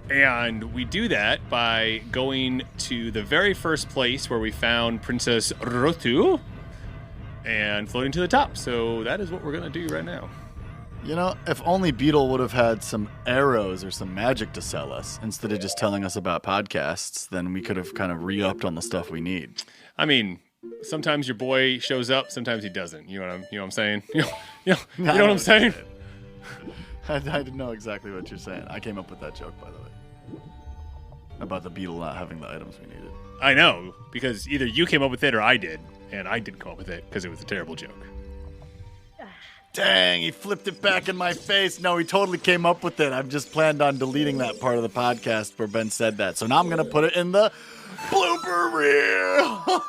And we do that by going to the very first place where we found Princess Rotu and floating to the top. So that is what we're going to do right now. You know, if only Beetle would have had some arrows or some magic to sell us instead of just telling us about podcasts, then we could have kind of re-upped on the stuff we need. I mean, sometimes your boy shows up, sometimes he doesn't. You know what I'm saying? You know what I'm saying? I didn't know exactly what you're saying. I came up with that joke, by the way, about the Beetle not having the items we needed. I know, because either you came up with it or I did, and I didn't come up with it because it was a terrible joke. Dang, he flipped it back in my face. No, he totally came up with it. I've just planned on deleting that part of the podcast where Ben said that. So now I'm going to put it in the blooper reel.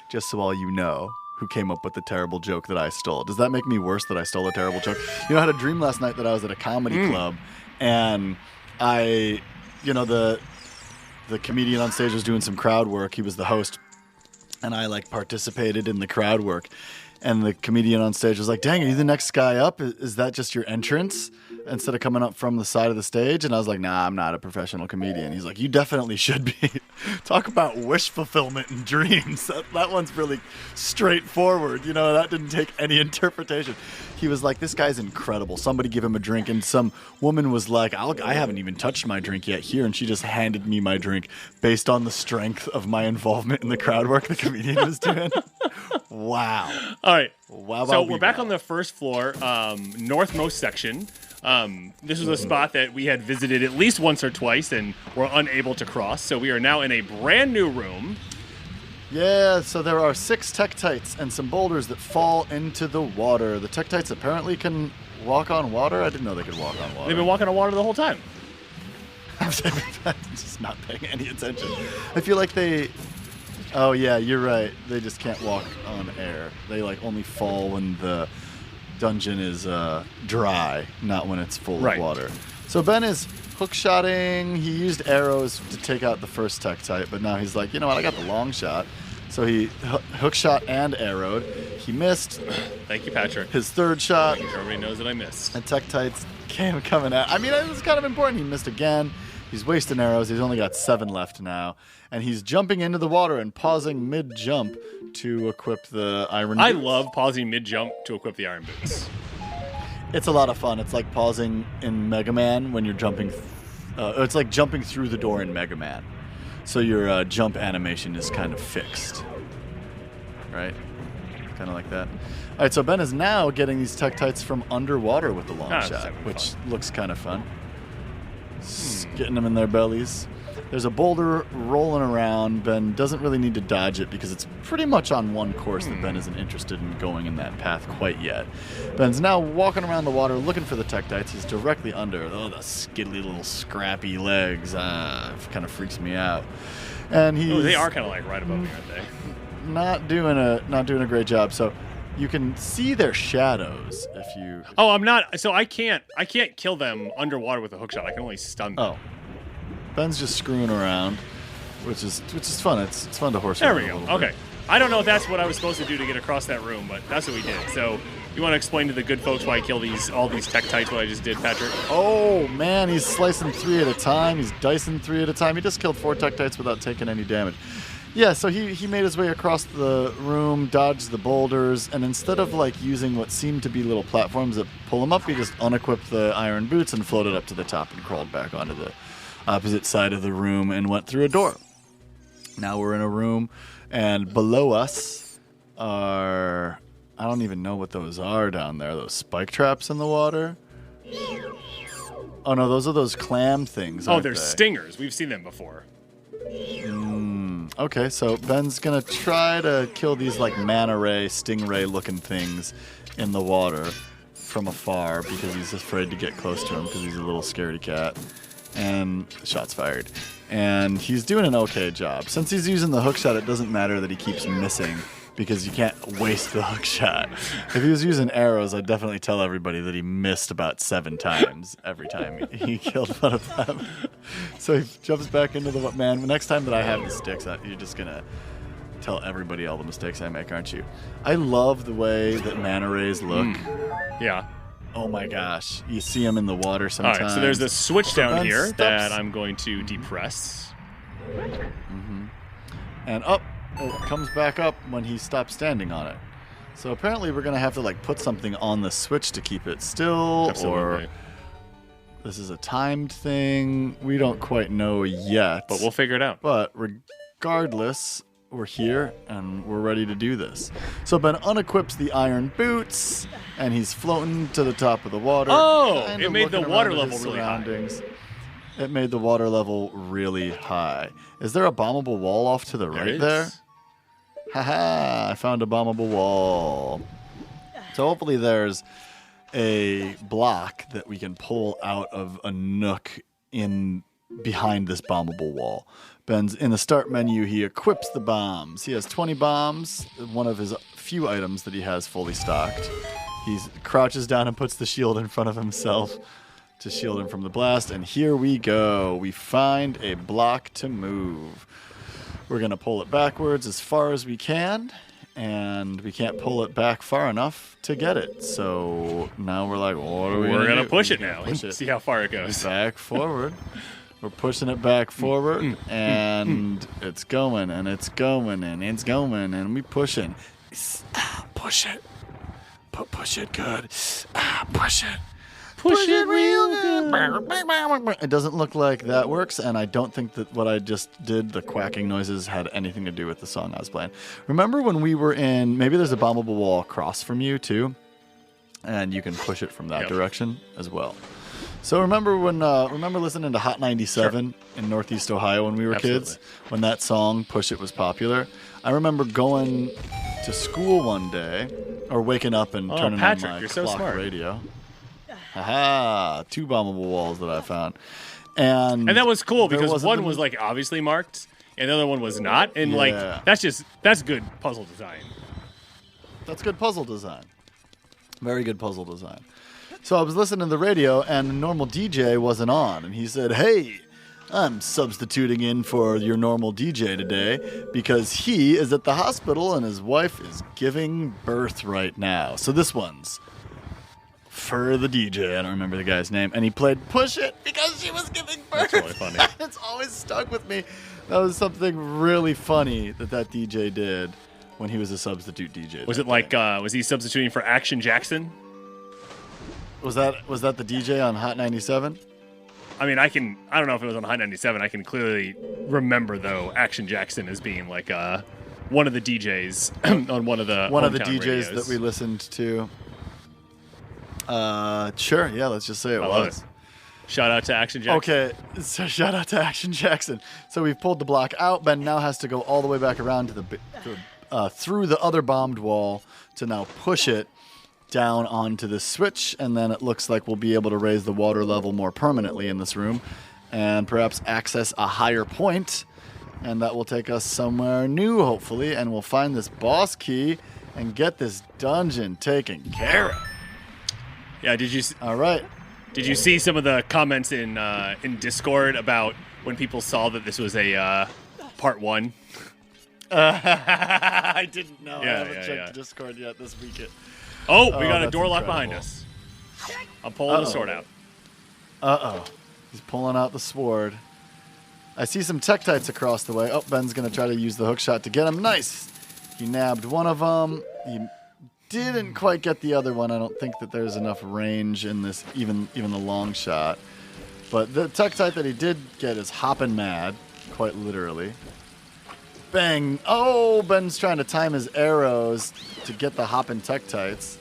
Just so all you know who came up with the terrible joke that I stole. Does that make me worse that I stole a terrible joke? You know, I had a dream last night that I was at a comedy club, and the comedian on stage was doing some crowd work. He was the host. And I participated in the crowd work, And the comedian on stage was like, dang, are you the next guy up? Is that just your entrance instead of coming up from the side of the stage? And I was like, nah, I'm not a professional comedian. He's like, you definitely should be. Talk about wish fulfillment and dreams. That one's really straightforward. You know, that didn't take any interpretation. He was like, this guy's incredible. Somebody give him a drink. And some woman was like, I haven't even touched my drink yet here. And she just handed me my drink based on the strength of my involvement in the crowd work the comedian was doing. Wow. All right. Wow. So we're back on the first floor, northmost section. This was a spot that we had visited at least once or twice and were unable to cross. So we are now in a brand new room. Yeah, so there are 6 Tektites and some boulders that fall into the water. The Tektites apparently can walk on water. I didn't know they could walk on water. They've been walking on water the whole time. I'm just not paying any attention. I feel like they... Oh, yeah, you're right. They just can't walk on air. They, like, only fall when the dungeon is dry, not when it's full of water. So Ben is hook-shotting. He used arrows to take out the first Tektite, but now he's like, you know what, I got the long shot. So he hook-shot and arrowed. He missed. Thank you, Patrick. His third shot. Everybody knows that I missed. And Tektites came coming out. I mean, it was kind of important. He missed again. He's wasting arrows. He's only got 7 left now. And he's jumping into the water and pausing mid-jump to equip the iron boots. I love pausing mid-jump to equip the iron boots. It's a lot of fun. It's like pausing in Mega Man when you're jumping. It's like jumping through the door in Mega Man. So your jump animation is kind of fixed. Right? Kind of like that. All right, so Ben is now getting these Tektites from underwater with the long shot, which looks kind of fun. Getting them in their bellies. There's a boulder rolling around. Ben doesn't really need to dodge it because it's pretty much on one course that Ben isn't interested in going in that path quite yet. Ben's now walking around the water looking for the Tektites. He's directly under. Oh, the skiddly little scrappy legs. Kind of freaks me out. And they are kind of like right above me, aren't they? Not doing a great job. So you can see their shadows if you... Oh, I'm not... So I can't kill them underwater with a hookshot. I can only stun them. Oh. Ben's just screwing around, which is fun. It's fun to horse around. There we go. Okay. I don't know if that's what I was supposed to do to get across that room, but that's what we did. So you want to explain to the good folks why I kill all these Tektites, what I just did, Patrick? Oh, man, he's slicing 3 at a time. He's dicing 3 at a time. He just killed 4 Tektites without taking any damage. Yeah, so he made his way across the room, dodged the boulders, and instead of like using what seemed to be little platforms that pull him up, he just unequipped the iron boots and floated up to the top and crawled back onto the opposite side of the room and went through a door. Now we're in a room, and below us are... I don't even know what those are down there. Those spike traps in the water? Oh, no, those are those clam things, aren't they're they? Stingers. We've seen them before. Okay, so Ben's going to try to kill these like manta ray, stingray-looking things in the water from afar because he's afraid to get close to him because he's a little scaredy cat. And shots fired. And he's doing an okay job. Since he's using the hook shot, it doesn't matter that he keeps missing because you can't waste the hook shot. If he was using arrows, I'd definitely tell everybody that he missed about 7 times every time he killed one of them. So he jumps back into the... Man, the next time that I have the sticks, you're just going to tell everybody all the mistakes I make, aren't you? I love the way that manta rays look. Yeah. Oh my gosh. You see them in the water sometimes. All right, so there's a switch down here that I'm going to depress. Mm-hmm. And up. It comes back up when he stops standing on it. So apparently we're going to have to like put something on the switch to keep it still. Absolutely. Or this is a timed thing. We don't quite know yet. But we'll figure it out. But regardless, we're here and we're ready to do this. So Ben unequips the iron boots and he's floating to the top of the water. Oh, it made the water level really high. It made the water level really high. Is there a bombable wall off to the right there? Haha, I found a bombable wall. So hopefully there's a block that we can pull out of a nook in behind this bombable wall. Ben's in the start menu. He equips the bombs. He has 20 bombs, one of his few items that he has fully stocked. He crouches down and puts the shield in front of himself to shield him from the blast. And here we go. We find a block to move. We're going to pull it backwards as far as we can. and we can't pull it back far enough to get it. So now we're like, what are we We're going gonna to push it now and see how far it goes. Back forward. We're pushing it back forward, and it's going, and it's going, and it's going, and we pushing. Push it. Push it good. Push it. Push it real good. It doesn't look like that works, and I don't think that what I just did, the quacking noises, had anything to do with the song I was playing. Remember when we were in, maybe there's a bombable wall across from you, too, and you can push it from that direction as well. So remember listening to Hot 97 in Northeast Ohio when we were kids? When that song, Push It, was popular? I remember going to school one day, or waking up and turning Patrick, on my you're so clock smart. radio. Aha! 2 bombable walls that I found. And that was cool because one was like obviously marked and the other one was not. And like that's good puzzle design. That's good puzzle design. Very good puzzle design. So I was listening to the radio and the normal DJ wasn't on, and he said, "Hey, I'm substituting in for your normal DJ today because he is at the hospital and his wife is giving birth right now. So this one's for the DJ." I don't remember the guy's name. And he played Push It because she was giving birth. That's really funny. It's always stuck with me. That was something really funny that DJ did when he was a substitute DJ. Was it like, was he substituting for Action Jackson? Was that the DJ on Hot 97? I mean, I don't know if it was on Hot 97. I can clearly remember, though, Action Jackson as being like one of the DJs on one of the DJs radios that we listened to. Sure, yeah, let's just say it was. It. Shout out to Action Jackson. Okay, so shout out to Action Jackson. So we've pulled the block out. Ben now has to go all the way back around to through the other bombed wall to now push it down onto the switch, and then it looks like we'll be able to raise the water level more permanently in this room and perhaps access a higher point, and that will take us somewhere new, hopefully, and we'll find this boss key and get this dungeon taken care of. Yeah, All right. Did you see some of the comments in Discord about when people saw that this was a part 1? I didn't know. Yeah, I haven't checked Discord yet this weekend. Oh, we got a door lock incredible. behind us. I'm pulling the sword out. Uh-oh. He's pulling out the sword. I see some Tektites across the way. Oh, Ben's going to try to use the hook shot to get him. Nice. He nabbed one of them. He didn't quite get the other one. I don't think that there's enough range in this, even the long shot. But the Tektite that he did get is hopping mad, quite literally. Bang. Oh, Ben's trying to time his arrows to get the hopping Tektites,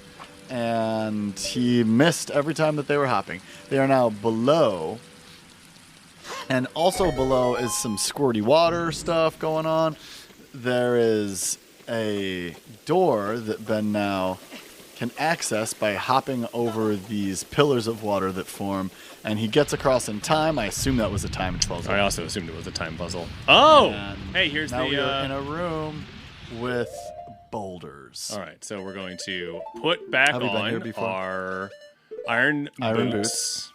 and he missed every time that they were hopping. They are now below, and also below is some squirty water stuff going on. There is a door that Ben now can access by hopping over these pillars of water that form, and he gets across in time. I assume that was a timed puzzle. I also assumed it was a time puzzle. Oh! And hey, here's now the... we are in a room with boulders. All right, so we're going to put back on our iron boots.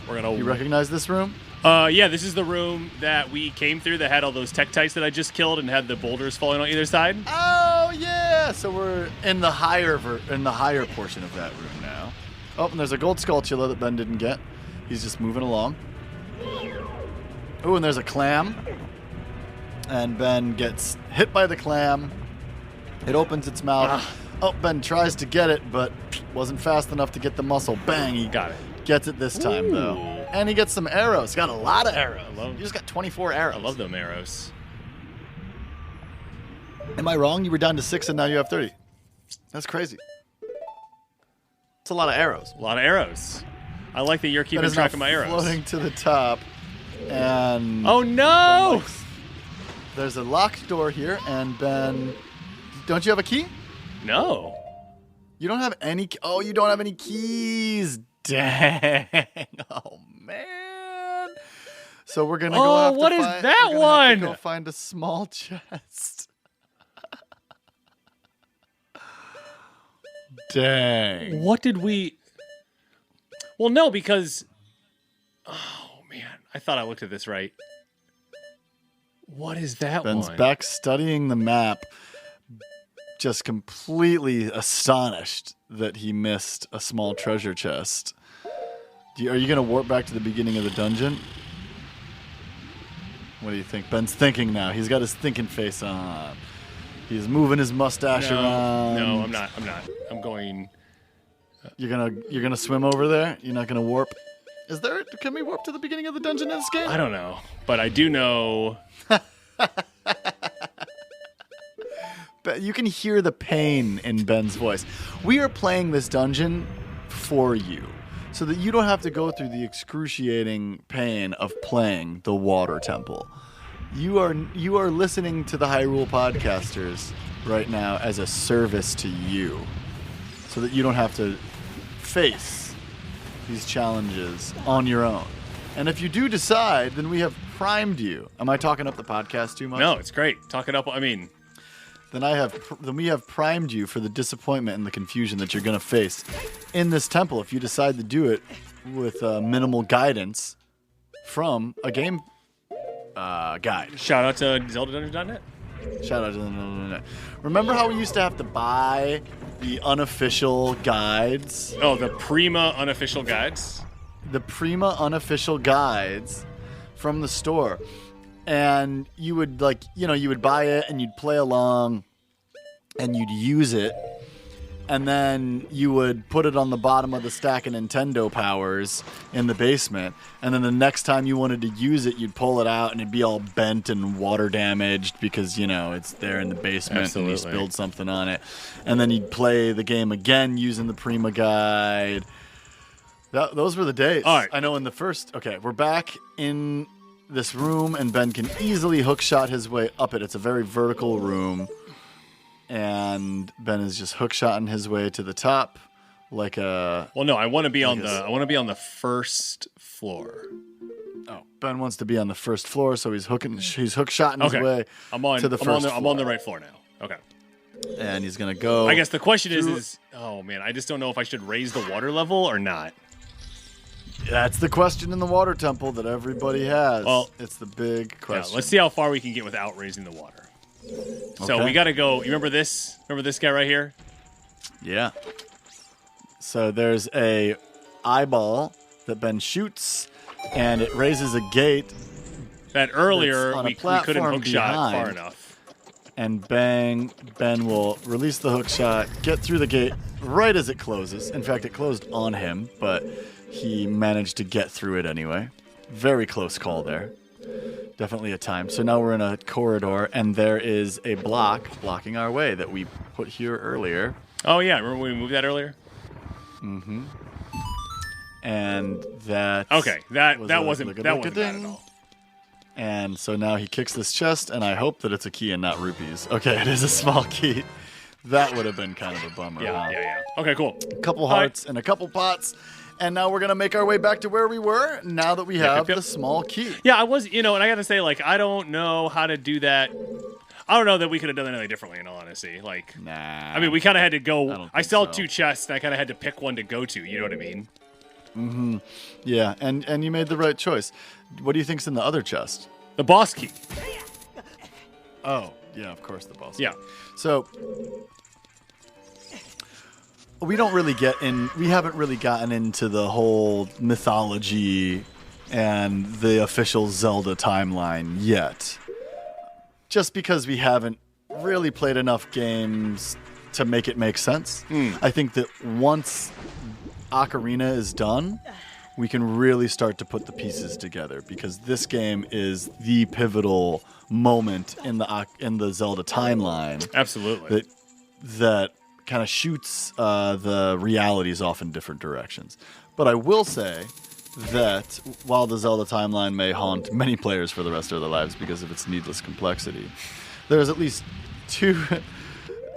We're gonna. You recognize this room? Yeah, this is the room that we came through that had all those Tektites that I just killed and had the boulders falling on either side. Oh yeah! So we're in the higher portion of that room now. Oh, and there's a gold Skulltula that Ben didn't get. He's just moving along. Oh, and there's a clam. And Ben gets hit by the clam. It opens its mouth. Oh, Ben tries to get it, but wasn't fast enough to get the muscle. Bang! He got it. Gets it this time, though. And he gets some arrows. He got a lot of arrows. You just got 24 arrows. I love them arrows. Am I wrong? You were down to 6 and now you have 30. That's crazy. It's a lot of arrows. A lot of arrows. I like that you're keeping track of my arrows. Floating to the top. And oh, no! There's a locked door here, and Ben... Don't you have a key? No. You don't have any... Oh, you don't have any keys. Dang. Oh, man. So we're going to go have to what is that one? Have to go find a small chest. Dang. What did we... Well, no, because... Oh, man. I thought I looked at this right. What is that Ben's one? back studying the map. just completely astonished that he missed a small treasure chest. Are you going to warp back to the beginning of the dungeon? What do you think? Ben's thinking now. He's got his thinking face on. He's moving his mustache around. No, I'm not. I'm going. You're gonna swim over there? You're not gonna warp? Can we warp to the beginning of the dungeon in this game? I don't know, but I do know. But you can hear the pain in Ben's voice. We are playing this dungeon for you, so that you don't have to go through the excruciating pain of playing the Water Temple. You are listening to the Hyrule Podcasters right now as a service to you, so that you don't have to face these challenges on your own. And if you do decide, then we have primed you. Am I talking up the podcast too much? No, it's great. Talk it up. I mean, then we have primed you for the disappointment and the confusion that you're going to face in this temple if you decide to do it with minimal guidance from a game guide. Shout out to ZeldaDungeons.net. Shout out to the. Remember how we used to have to buy the unofficial guides? Oh, the Prima unofficial guides? The Prima unofficial guides from the store. And you would you would buy it and you'd play along and you'd use it. And then you would put it on the bottom of the stack of Nintendo Powers in the basement. And then the next time you wanted to use it, you'd pull it out and it'd be all bent and water damaged because, it's there in the basement. Absolutely. And you spilled something on it. And then you'd play the game again using the Prima guide. Those were the days. All right. I know okay, we're back in this room and Ben can easily hookshot his way up it. It's a very vertical room. And Ben is just hookshotting his way to the top, like a. Well, no, I want to be on the first floor. Oh, Ben wants to be on the first floor, so he's hookshotting his way to the first floor. I'm on the right floor now. Okay. And he's gonna go. I guess the question is, oh man, I just don't know if I should raise the water level or not. That's the question in the Water Temple that everybody has. Well, it's the big question. Yeah, let's see how far we can get without raising the water. So we got to go. You remember this? Remember this guy right here? Yeah. So there's a eyeball that Ben shoots, and it raises a gate. That earlier we couldn't hookshot far enough. And Ben will release the hookshot, get through the gate right as it closes. In fact, it closed on him, but he managed to get through it anyway. Very close call there. Definitely a time. So now we're in a corridor, and there is a block blocking our way that we put here earlier. Oh, yeah. Remember when we moved that earlier? Mm-hmm. And that... Okay, that wasn't bad at all. And so now he kicks this chest, and I hope that it's a key and not rupees. Okay, it is a small key. That would have been kind of a bummer. Yeah. Okay, cool. A couple hearts and a couple pots. And now we're going to make our way back to where we were now that we have the small key. Yeah, I was, and I got to say, I don't know how to do that. I don't know that we could have done anything differently, in all honesty. Nah. I mean, we kind of had to go. I saw 2 chests, and I kind of had to pick one to go to. You know what I mean? Mm-hmm. Yeah, and you made the right choice. What do you think's in the other chest? The boss key. Oh, yeah, of course, the boss key. Yeah. So... we haven't really gotten into the whole mythology and the official Zelda timeline yet. Just because we haven't really played enough games to make it make sense. I think that once Ocarina is done, we can really start to put the pieces together because this game is the pivotal moment in the Zelda timeline. Absolutely. That kind of shoots the realities off in different directions. But I will say that while the Zelda timeline may haunt many players for the rest of their lives because of its needless complexity, there's at least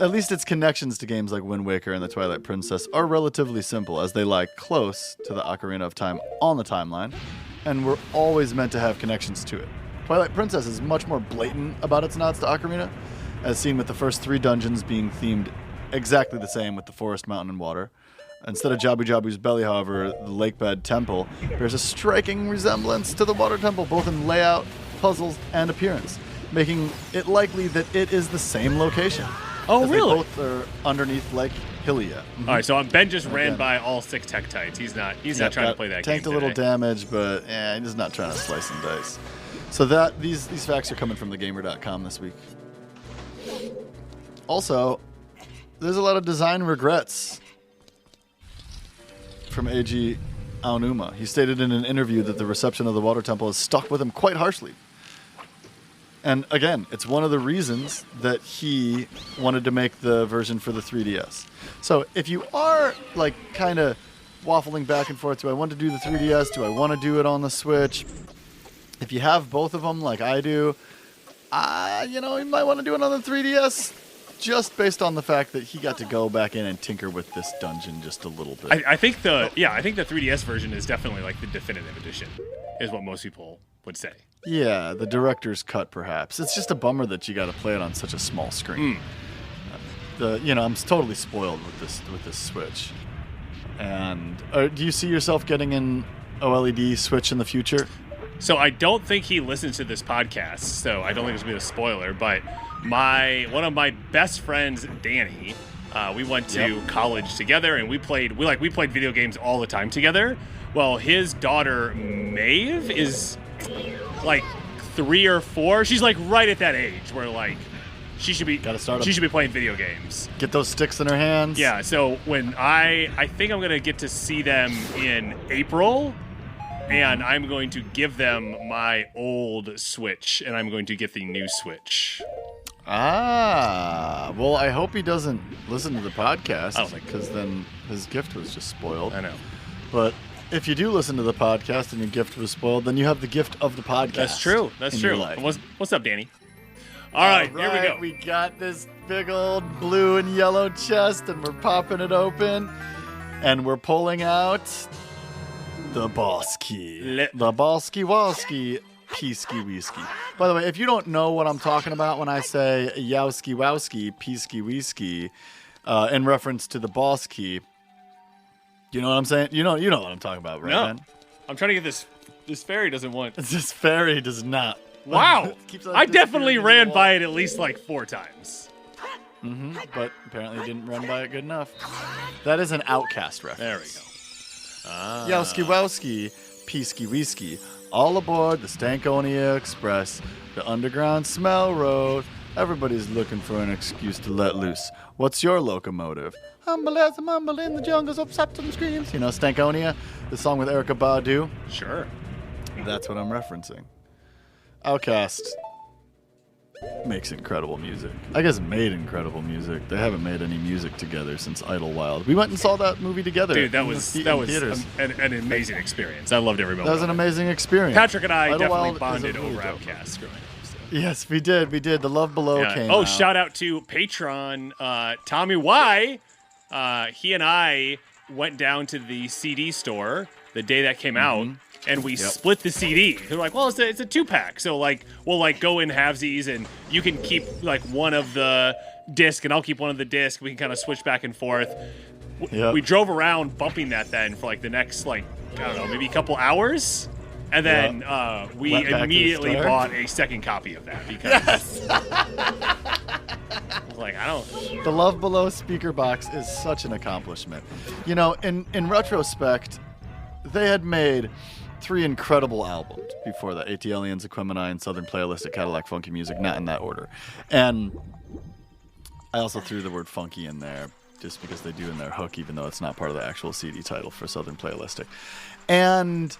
its connections to games like Wind Waker and the Twilight Princess are relatively simple, as they lie close to the Ocarina of Time on the timeline, and we're always meant to have connections to it. Twilight Princess is much more blatant about its nods to Ocarina, as seen with the first 3 dungeons being themed exactly the same with the forest, mountain, and water. Instead of Jabu Jabu's belly, however, the Lakebed Temple bears a striking resemblance to the Water Temple, both in layout, puzzles, and appearance, making it likely that it is the same location. Oh, really? They both are underneath Lake Hylia. All right, so Ben just ran by all 6 Tektites. He's not trying to play that game Tanked a little damage, but he's not trying to slice and dice. So these facts are coming from thegamer.com this week. Also, there's a lot of design regrets from AG Aonuma. He stated in an interview that the reception of the Water Temple has stuck with him quite harshly. And again, it's one of the reasons that he wanted to make the version for the 3DS. So if you are like kind of waffling back and forth, do I want to do the 3DS? Do I want to do it on the Switch? If you have both of them like I do, you might want to do it on the 3DS just based on the fact that he got to go back in and tinker with this dungeon just a little bit. I think the 3DS version is definitely like the definitive edition, is what most people would say. Yeah, the director's cut, perhaps. It's just a bummer that you got to play it on such a small screen. I'm totally spoiled with this Switch. And do you see yourself getting an OLED Switch in the future? So I don't think he listens to this podcast, so I don't think it's going to be a spoiler. But one of my best friends, Danny, we went to college together, and we played video games all the time together. Well, his daughter Maeve is like 3 or 4. She's like right at that age where like she should be playing video games. Get those sticks in her hands. Yeah. So when I think I'm gonna get to see them in April, and I'm going to give them my old Switch, and I'm going to get the new Switch. Well, I hope he doesn't listen to the podcast. I don't think because then his gift was just spoiled. I know. But if you do listen to the podcast and your gift was spoiled, then you have the gift of the podcast. That's true. That's true. What's up, Danny? All right, here we go. We got this big old blue and yellow chest, and we're popping it open, and we're pulling out the boss key. The boss-key walski peasky whiskey. By the way, if you don't know what I'm talking about when I say yowski wowski peasky whiskey in reference to the boss key, you know what I'm saying? You know what I'm talking about, right, man? I'm trying to get this fairy doesn't want. This fairy does not. Wow. I definitely ran by it at least like 4 times. But apparently didn't run by it good enough. That is an Outcast reference. There we go. Yowski wowski peasky whiskey. All aboard the Stankonia Express, the Underground Smell Road. Everybody's looking for an excuse to let loose. What's your locomotive? Humble as a mumble in the jungles of septum screams. You know Stankonia, the song with Erykah Badu? Sure. That's what I'm referencing. Outcast makes incredible music. I guess made incredible music. They haven't made any music together since Idlewild. We went and saw that movie together. Dude, that was an amazing experience. I loved every moment. That was an amazing experience. Patrick and I Idlewild definitely bonded over Outcast growing up. So. Yes, we did. The Love Below came out. Shout out to Patron Tommy Y. He and I went down to the CD store the day that came out, and we split the CD. They're like, well, it's a 2-pack, so like we'll go in halvesies, and you can keep like one of the disc, and I'll keep one of the disc. We can kind of switch back and forth. We drove around bumping that then for like the next maybe a couple hours. And then we immediately bought a second copy of that because I was like, The Love Below speaker box is such an accomplishment. You know, in retrospect, they had made 3 incredible albums before that: AT Aliens, Equimini, Southern Playalistic, Cadillac Funky Music, not in that order. And I also threw the word funky in there just because they do in their hook, even though it's not part of the actual CD title for Southern Playalistic. And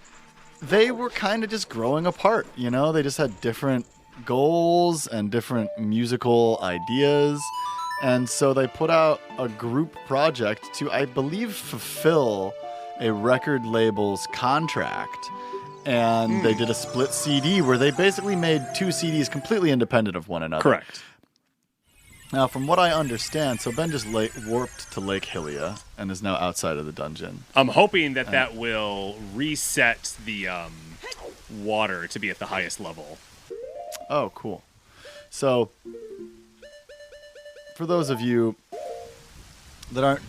they were kind of just growing apart, you know? They just had different goals and different musical ideas. And so they put out a group project to, I believe, fulfill a record label's contract. And they did a split CD where they basically made 2 CDs completely independent of one another. Correct. Now, from what I understand, so Ben just warped to Lake Hylia and is now outside of the dungeon. I'm hoping that will reset the water to be at the highest level. Oh, cool. So, for those of you that aren't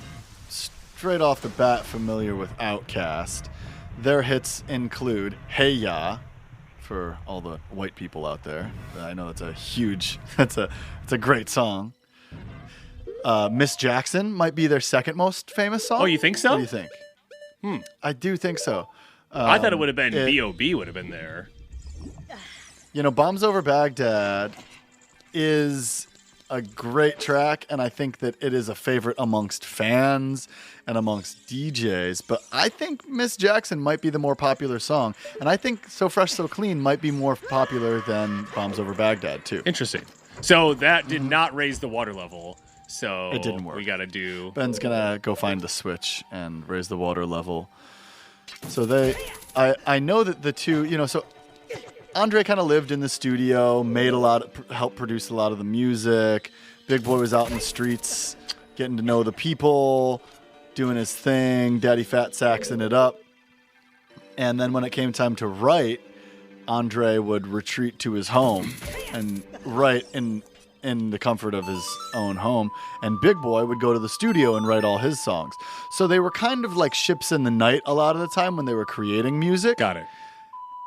straight off the bat familiar with Outkast, their hits include Hey Ya, for all the white people out there. I know that's a great song. Miss Jackson might be their second most famous song. Oh, you think so? What do you think? I do think so. I thought it would have been B.O.B. would have been there. Bombs Over Baghdad is a great track, and I think that it is a favorite amongst fans and amongst DJs. But I think Miss Jackson might be the more popular song, and I think So Fresh, So Clean might be more popular than Bombs Over Baghdad, too. Interesting. So that did not raise the water level. So it didn't work. We got to do... Ben's going to go find the switch and raise the water level. So I know that the two, so Andre kind of lived in the studio, helped produce a lot of the music. Big Boy was out in the streets, getting to know the people, doing his thing, Daddy Fat Saxing it up. And then when it came time to write, Andre would retreat to his home and write in the comfort of his own home, and Big Boy would go to the studio and write all his songs. So they were kind of like ships in the night a lot of the time when they were creating music. Got it.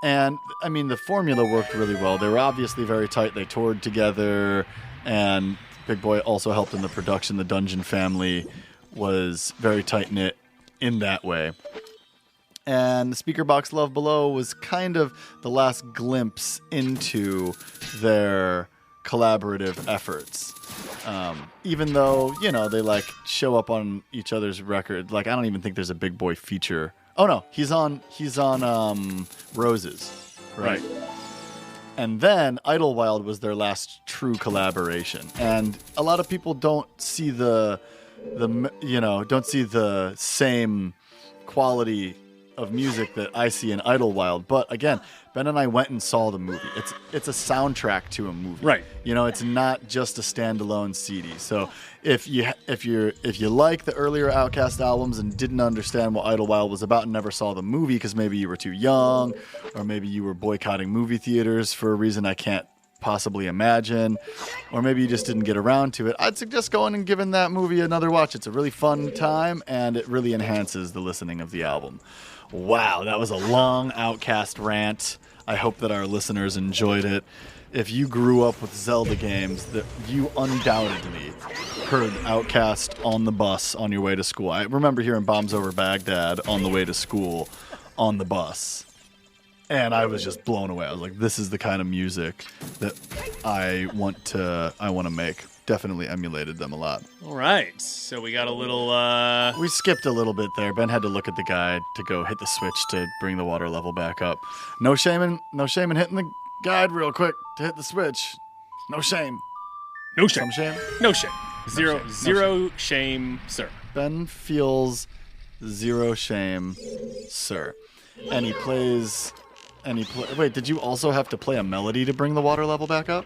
And, I mean, the formula worked really well. They were obviously very tight. They toured together, and Big Boy also helped in the production. The Dungeon family was very tight-knit in that way. And the Speaker Box Love Below was kind of the last glimpse into their collaborative efforts. Even though, they show up on each other's record. I don't even think there's a Big Boy feature. Oh no, he's on Roses. Right. And then Idlewild was their last true collaboration. And a lot of people don't see the same quality of music that I see in Idlewild. But again, Ben and I went and saw the movie. It's a soundtrack to a movie. Right. It's not just a standalone CD. So if you like the earlier Outkast albums and didn't understand what Idlewild was about and never saw the movie because maybe you were too young, or maybe you were boycotting movie theaters for a reason I can't possibly imagine, or maybe you just didn't get around to it, I'd suggest going and giving that movie another watch. It's a really fun time, and it really enhances the listening of the album. Wow, that was a long Outkast rant. I hope that our listeners enjoyed it. If you grew up with Zelda games, that you undoubtedly heard Outkast on the bus on your way to school. I remember hearing Bombs Over Baghdad on the way to school on the bus. And I was just blown away. I was like, this is the kind of music that I want to make. Definitely emulated them a lot. All right. So we got a little... We skipped a little bit there. Ben had to look at the guide to go hit the switch to bring the water level back up. No shame in hitting the guide real quick to hit the switch. No shame. No shame. Some shame? No shame. Zero shame, sir. Ben feels zero shame, sir. And he plays... Wait, did you also have to play a melody to bring the water level back up?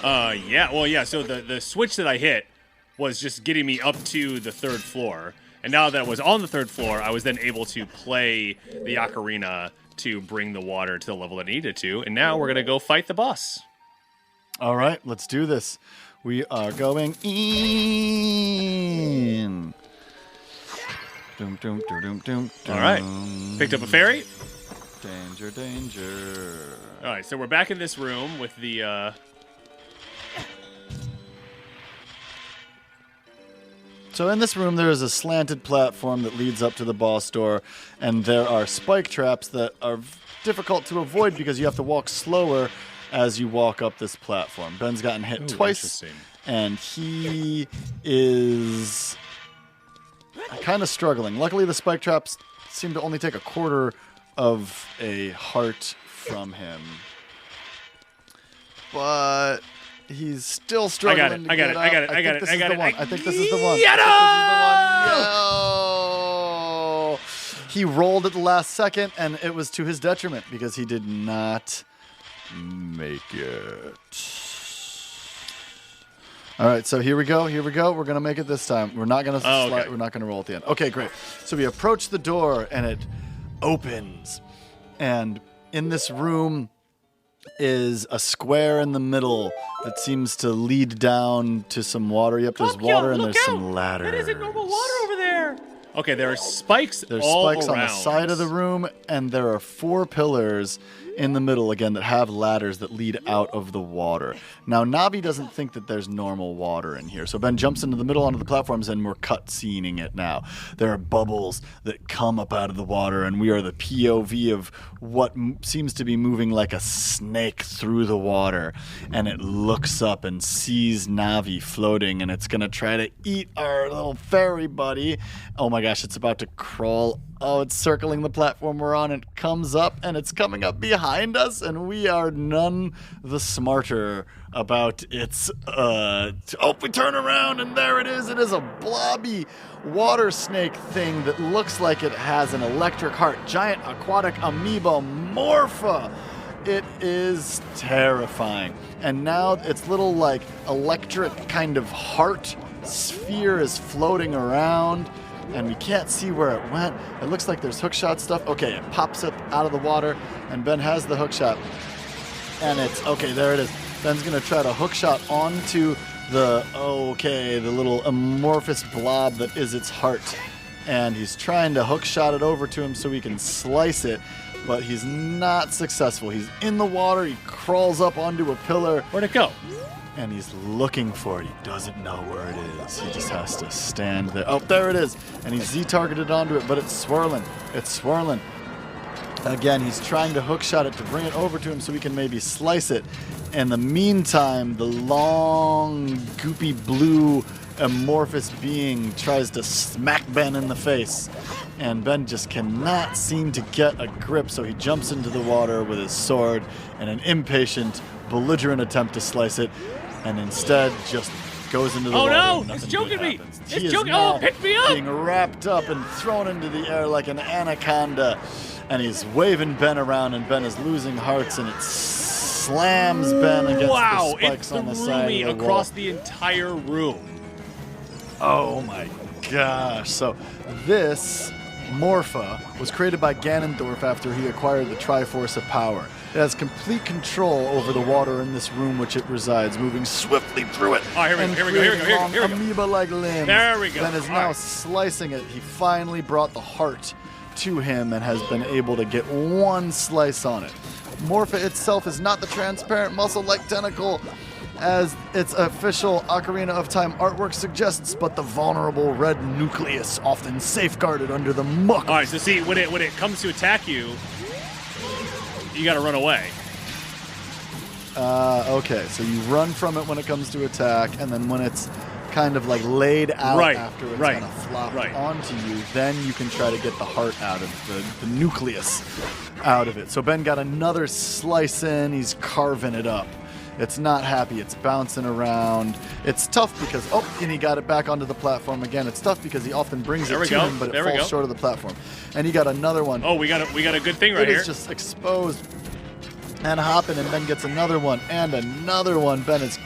Yeah. Well, yeah. So the switch that I hit was just getting me up to the third floor. And now that I was on the third floor, I was then able to play the ocarina to bring the water to the level that I needed to. And now we're going to go fight the boss. All right, let's do this. We are going in. Doom, doom, doom, doom, doom. All right. Picked up a fairy. Danger, danger. All right, so we're back in this room with the... So in this room, there is a slanted platform that leads up to the boss door, and there are spike traps that are difficult to avoid because you have to walk slower as you walk up this platform. Ben's gotten hit twice, and he is kind of struggling. Luckily, the spike traps seem to only take a quarter of a heart from him. But he's still struggling. I got it. I think this is the one. No! He rolled at the last second, and it was to his detriment because he did not make it. All right, so here we go. We're going to make it this time. We're not going to slide. We're not going to roll at the end. Okay, great. So we approach the door, and it opens. And in this room is a square in the middle that seems to lead down to some water. Yep, there's water and there's some ladders. That isn't normal water over there. Okay, there are spikes There's all spikes around. on the side of the room, and there are 4 pillars in the middle again that have ladders that lead out of the water. Now, Navi doesn't think that there's normal water in here, so Ben jumps into the middle onto the platforms, and we're cutscening it now. There are bubbles that come up out of the water, and we are the POV of what seems to be moving like a snake through the water, and it looks up and sees Navi floating, and it's going to try to eat our little fairy buddy. Oh my gosh, it's about to crawl. Oh, it's circling the platform we're on. It comes up, and it's coming up behind us, and we are none the smarter about its... we turn around, and there it is. It is a blobby water snake thing that looks like it has an electric heart. Giant aquatic amoeba Morpha. It is terrifying. And now its little, like, electric kind of heart sphere is floating around, and we can't see where it went. It looks like there's hookshot stuff. Okay, it pops up out of the water, and Ben has the hookshot. And it's, okay, there it is. Ben's going to try to hookshot onto the little amorphous blob that is its heart. And he's trying to hookshot it over to him so he can slice it, but he's not successful. He's in the water. He crawls up onto a pillar. Where'd it go? And he's looking for it. He doesn't know where it is. He just has to stand there. Oh, there it is. And he's Z-targeted onto it, but it's swirling. It's swirling. Again, he's trying to hookshot it to bring it over to him so he can maybe slice it. In the meantime, the long, goopy blue amorphous being tries to smack Ben in the face. And Ben just cannot seem to get a grip, so he jumps into the water with his sword in an impatient, belligerent attempt to slice it, and instead just goes into the water. Oh no! It's choking me! It's choking! Oh, pick me up! Being wrapped up and thrown into the air like an anaconda, and he's waving Ben around, and Ben is losing hearts, and it slams Ben against the spikes on the side of the wall. Across the entire room. Oh my gosh! So this Morpha was created by Ganondorf after he acquired the Triforce of Power. It has complete control over the water in this room which it resides, moving swiftly through it. Oh, here we go. Amoeba-like limbs. There we go. Ben is now slicing it. He finally brought the heart to him and has been able to get one slice on it. Morpha itself is not the transparent muscle-like tentacle as its official Ocarina of Time artwork suggests, but the vulnerable red nucleus often safeguarded under the muck. All right, so see, when it comes to attack you, you got to run away. Okay, so you run from it when it comes to attack, and then when it's kind of like laid out after it's kind of flopped onto you, then you can try to get the heart out of the nucleus out of it. So Ben got another slice in. He's carving it up. It's not happy. It's bouncing around. It's tough because, and he got it back onto the platform again. It's tough because he often brings it to him, but it falls short of the platform. And he got another one. Oh, we got a good thing right here. It is just exposed and hopping, and Ben gets another one and another one. Ben is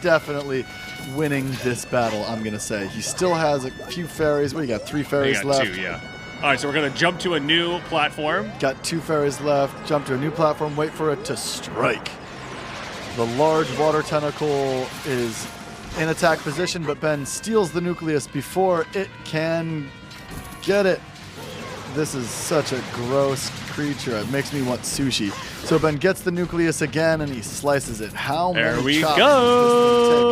definitely winning this battle, I'm going to say. He still has a few fairies. What do you got? 3 fairies left? 2, yeah. All right, so we're going to jump to a new platform. Got 2 fairies left. Jump to a new platform. Wait for it to strike. The large water tentacle is in attack position, but Ben steals the nucleus before it can get it. This is such a gross creature. It makes me want sushi. So Ben gets the nucleus again, and he slices it. How many chops does this thing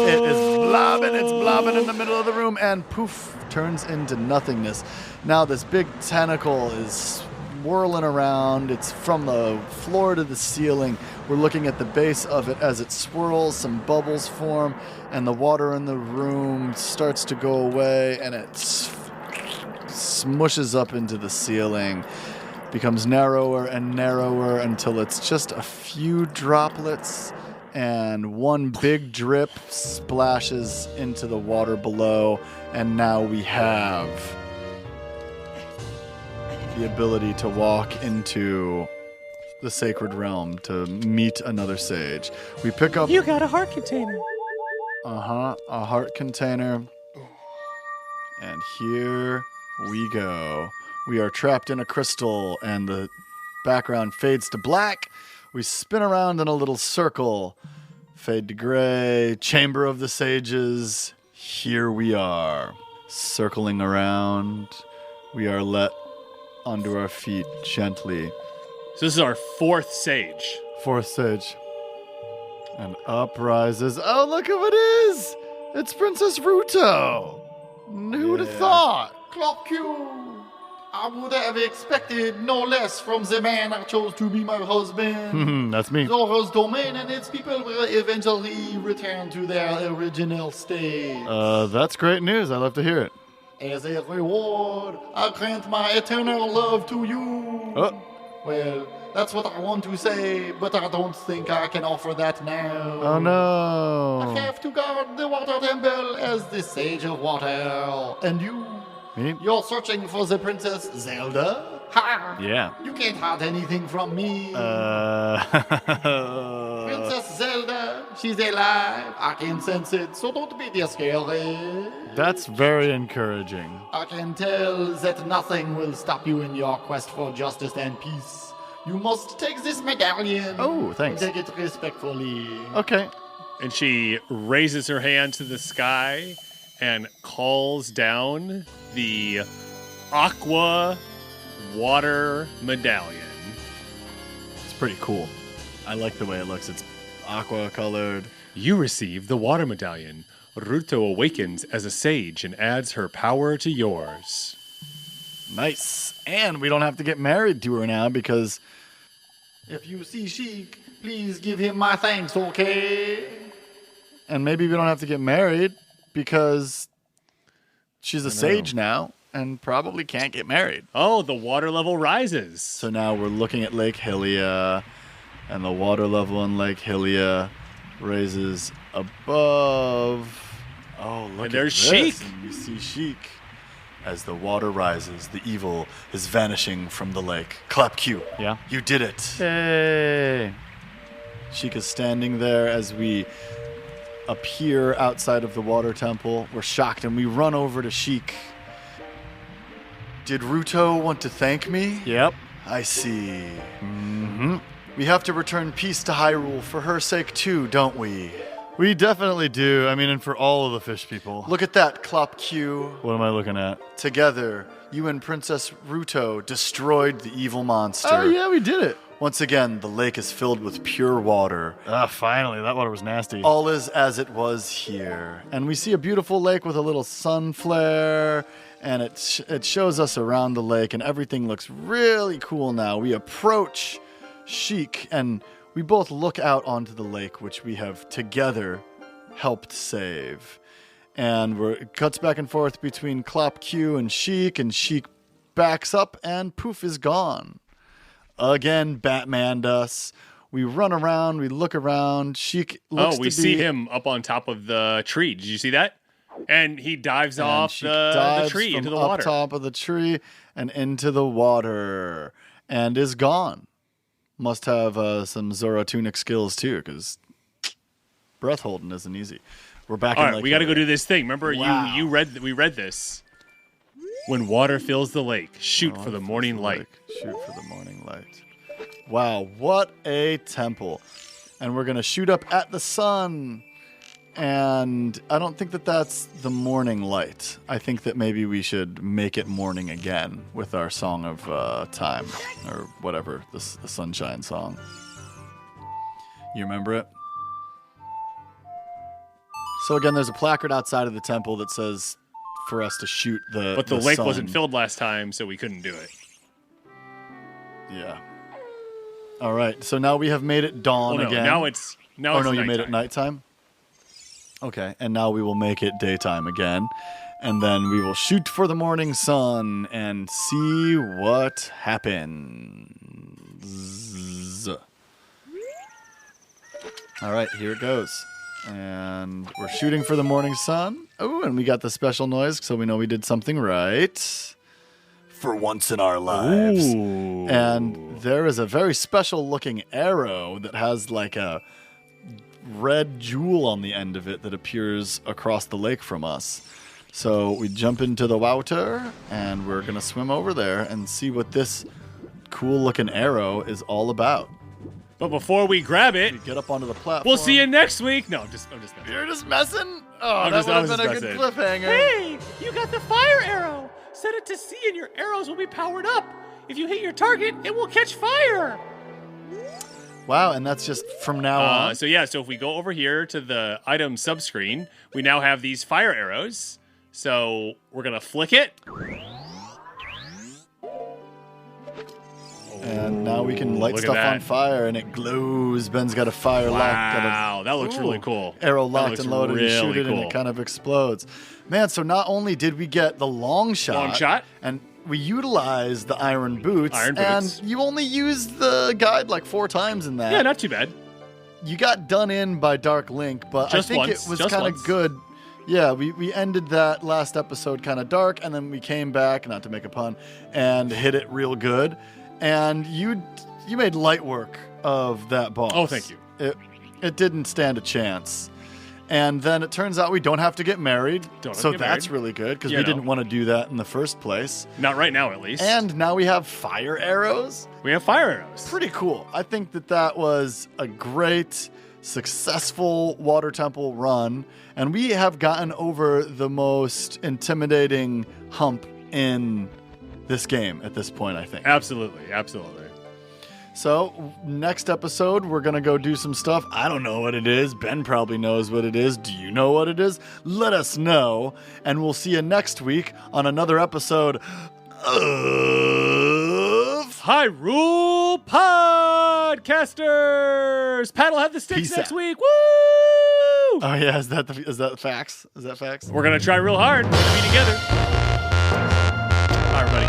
take? And it is blobbing. It's blobbing in the middle of the room, and poof, turns into nothingness. Now this big tentacle is whirling around. It's from the floor to the ceiling. We're looking at the base of it as it swirls. Some bubbles form, and the water in the room starts to go away, and it smushes up into the ceiling, becomes narrower and narrower until it's just a few droplets, and one big drip splashes into the water below, and now we have the ability to walk into the sacred realm to meet another sage. We pick up... You got a heart container. A heart container. And here we go. We are trapped in a crystal, and the background fades to black. We spin around in a little circle. Fade to gray. Chamber of the Sages. Here we are. Circling around. We are let onto our feet gently So this is our fourth sage. Fourth sage. And up rises. Oh, look who it is! It's Princess Ruto. Who would have thought? Clock Q. I would have expected no less from the man I chose to be my husband. That's me. Zora's domain and its people will eventually return to their original state. That's great news. I love to hear it. As a reward, I grant my eternal love to you. Oh. Well, that's what I want to say, but I don't think I can offer that now. Oh no. I have to guard the water temple as the sage of water. And you? Me? You're searching for the Princess Zelda? Ha! Yeah. You can't hide anything from me. Princess Zelda, she's alive. I can sense it, so don't be scared. That's very encouraging. I can tell that nothing will stop you in your quest for justice and peace. You must take this medallion. Oh, thanks. Take it respectfully. Okay. And she raises her hand to the sky and calls down the aqua water medallion. It's pretty cool. I like the way it looks. It's aqua colored. You receive the water medallion. Ruto awakens as a sage and adds her power to yours. Nice. And we don't have to get married to her now because... If you see Sheik, please give him my thanks, okay? And maybe we don't have to get married because she's a sage now and probably can't get married. Oh, the water level rises. So now we're looking at Lake Hylia, and the water level in Lake Hylia raises above. Oh, look And there's at this. Sheik. And we see Sheik. As the water rises, the evil is vanishing from the lake. Clap Q. Yeah. You did it. Hey. Sheik is standing there as we appear outside of the water temple. We're shocked and we run over to Sheik. Did Ruto want to thank me? Yep. I see. Mm-hmm. We have to return peace to Hyrule for her sake too, don't we? We definitely do. I mean, and for all of the fish people. Look at that, Clop Q. What am I looking at? Together, you and Princess Ruto destroyed the evil monster. Oh, yeah, we did it. Once again, the lake is filled with pure water. Ah, finally. That water was nasty. All is as it was here. And we see a beautiful lake with a little sun flare, and it shows us around the lake, and everything looks really cool now. We approach Sheik, and we both look out onto the lake, which we have together helped save. And it cuts back and forth between Clop Q and Sheik backs up, and poof is gone. Again, Batman'd us. We run around, we look around. Sheik looks we see him up on top of the tree. Did you see that? And he dives off the tree into the water. Up top of the tree and into the water, and is gone. Must have some Zorotunic skills too, because breath holding isn't easy. We're back. All right, we got to go do this thing. Remember, Wow. we read this. When water fills the lake, shoot for the morning light. Shoot for the morning light. Wow, what a temple! And we're gonna shoot up at the sun. And I don't think that that's the morning light. I think that maybe we should make it morning again with our song of time, or whatever, the sunshine song. You remember it? So again, there's a placard outside of the temple that says for us to shoot the But the lake sun. wasn't filled last time, so we couldn't do it. Yeah. All right, so now we have made it dawn again. Now it's you nighttime. made it nighttime? Okay, and now we will make it daytime again. And then we will shoot for the morning sun and see what happens. All right, here it goes. And we're shooting for the morning sun. Oh, and we got the special noise, so we know we did something right. For once in our lives. Ooh. And there is a very special looking arrow that has like a red jewel on the end of it that appears across the lake from us. So we jump into the water and we're going to swim over there and see what this cool looking arrow is all about. But before we grab it, We get up onto the platform. we'll see you next week. No, I'm just messing. You're just messing? Oh, I'm that just- would I have was been a just good messing. cliffhanger. Hey, you got the fire arrow. Set it to sea and your arrows will be powered up. if you hit your target, it will catch fire. Wow, and that's just from now on? So if we go over here to the item subscreen, we now have these fire arrows. So we're going to flick it. And now we can light stuff on fire, and it glows. Ben's got a fire lock. Wow, that looks really cool. Arrow locked and loaded, really you shoot it, and it kind of explodes. Man, so not only did we get the long shot. And we utilized the iron boots. And you only used the guide like 4 times in that. Yeah, not too bad. You got done in by Dark Link, but Just I think once. it was kind of good. Yeah, we ended that last episode kind of dark, and then we came back, not to make a pun, and hit it real good. And you made light work of that boss. Oh, thank you. It didn't stand a chance. And then it turns out we don't have to get married. That's really good, because we didn't want to do that in the first place. Not right now, at least. And now we have fire arrows. We have fire arrows. Pretty cool. I think that was a great, successful water temple run. And we have gotten over the most intimidating hump in this game at this point, I think. Absolutely. So, next episode, we're going to go do some stuff. I don't know what it is. Ben probably knows what it is. Do you know what it is? Let us know. And we'll see you next week on another episode of Hyrule Podcasters. Pat will have the sticks next week. Woo! Oh, yeah. Is that facts? Is that facts? We're going to try real hard. We're going to be together. Bye, everybody.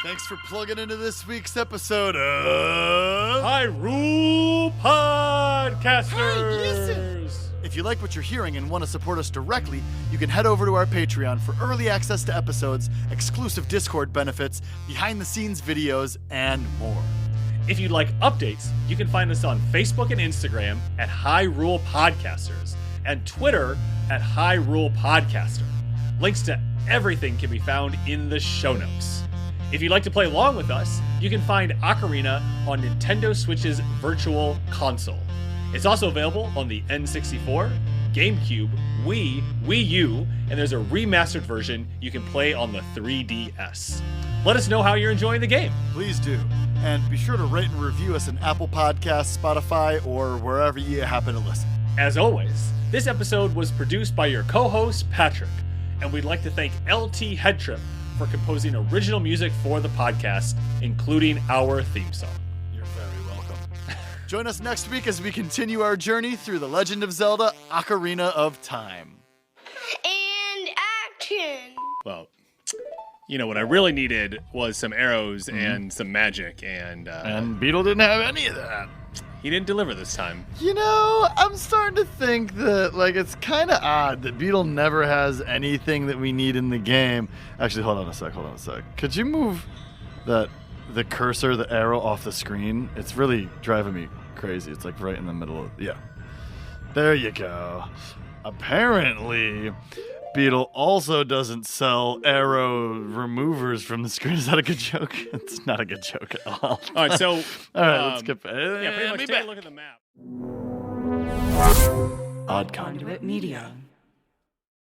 Thanks for plugging into this week's episode of Hyrule Podcasters. Hey, listen! If you like what you're hearing and want to support us directly, you can head over to our Patreon for early access to episodes, exclusive Discord benefits, behind-the-scenes videos, and more. If you'd like updates, you can find us on Facebook and Instagram at Hyrule Podcasters and Twitter at Hyrule Podcaster. Links to everything can be found in the show notes. If you'd like to play along with us, you can find Ocarina on Nintendo Switch's Virtual Console. It's also available on the N64, GameCube, Wii, Wii U, and there's a remastered version you can play on the 3DS. Let us know how you're enjoying the game. Please do. And be sure to rate and review us in Apple Podcasts, Spotify, or wherever you happen to listen. As always, this episode was produced by your co-host, Patrick, and we'd like to thank LT Headtrip for composing original music for the podcast, including our theme song. You're very welcome. Join us next week as we continue our journey through The Legend of Zelda: Ocarina of Time. And action! Well, what I really needed was some arrows and some magic, and Beetle didn't have any of that. He didn't deliver this time. I'm starting to think that, it's kind of odd that Beetle never has anything that we need in the game. Actually, hold on a sec. Could you move the cursor, the arrow off the screen? It's really driving me crazy. It's right in the middle of, yeah. There you go. Apparently, Beetle also doesn't sell arrow removers from the screen. Is that a good joke? It's not a good joke at all. All right, so... all right, let's get back. Yeah, pretty much take a look at the map. Conduit Media.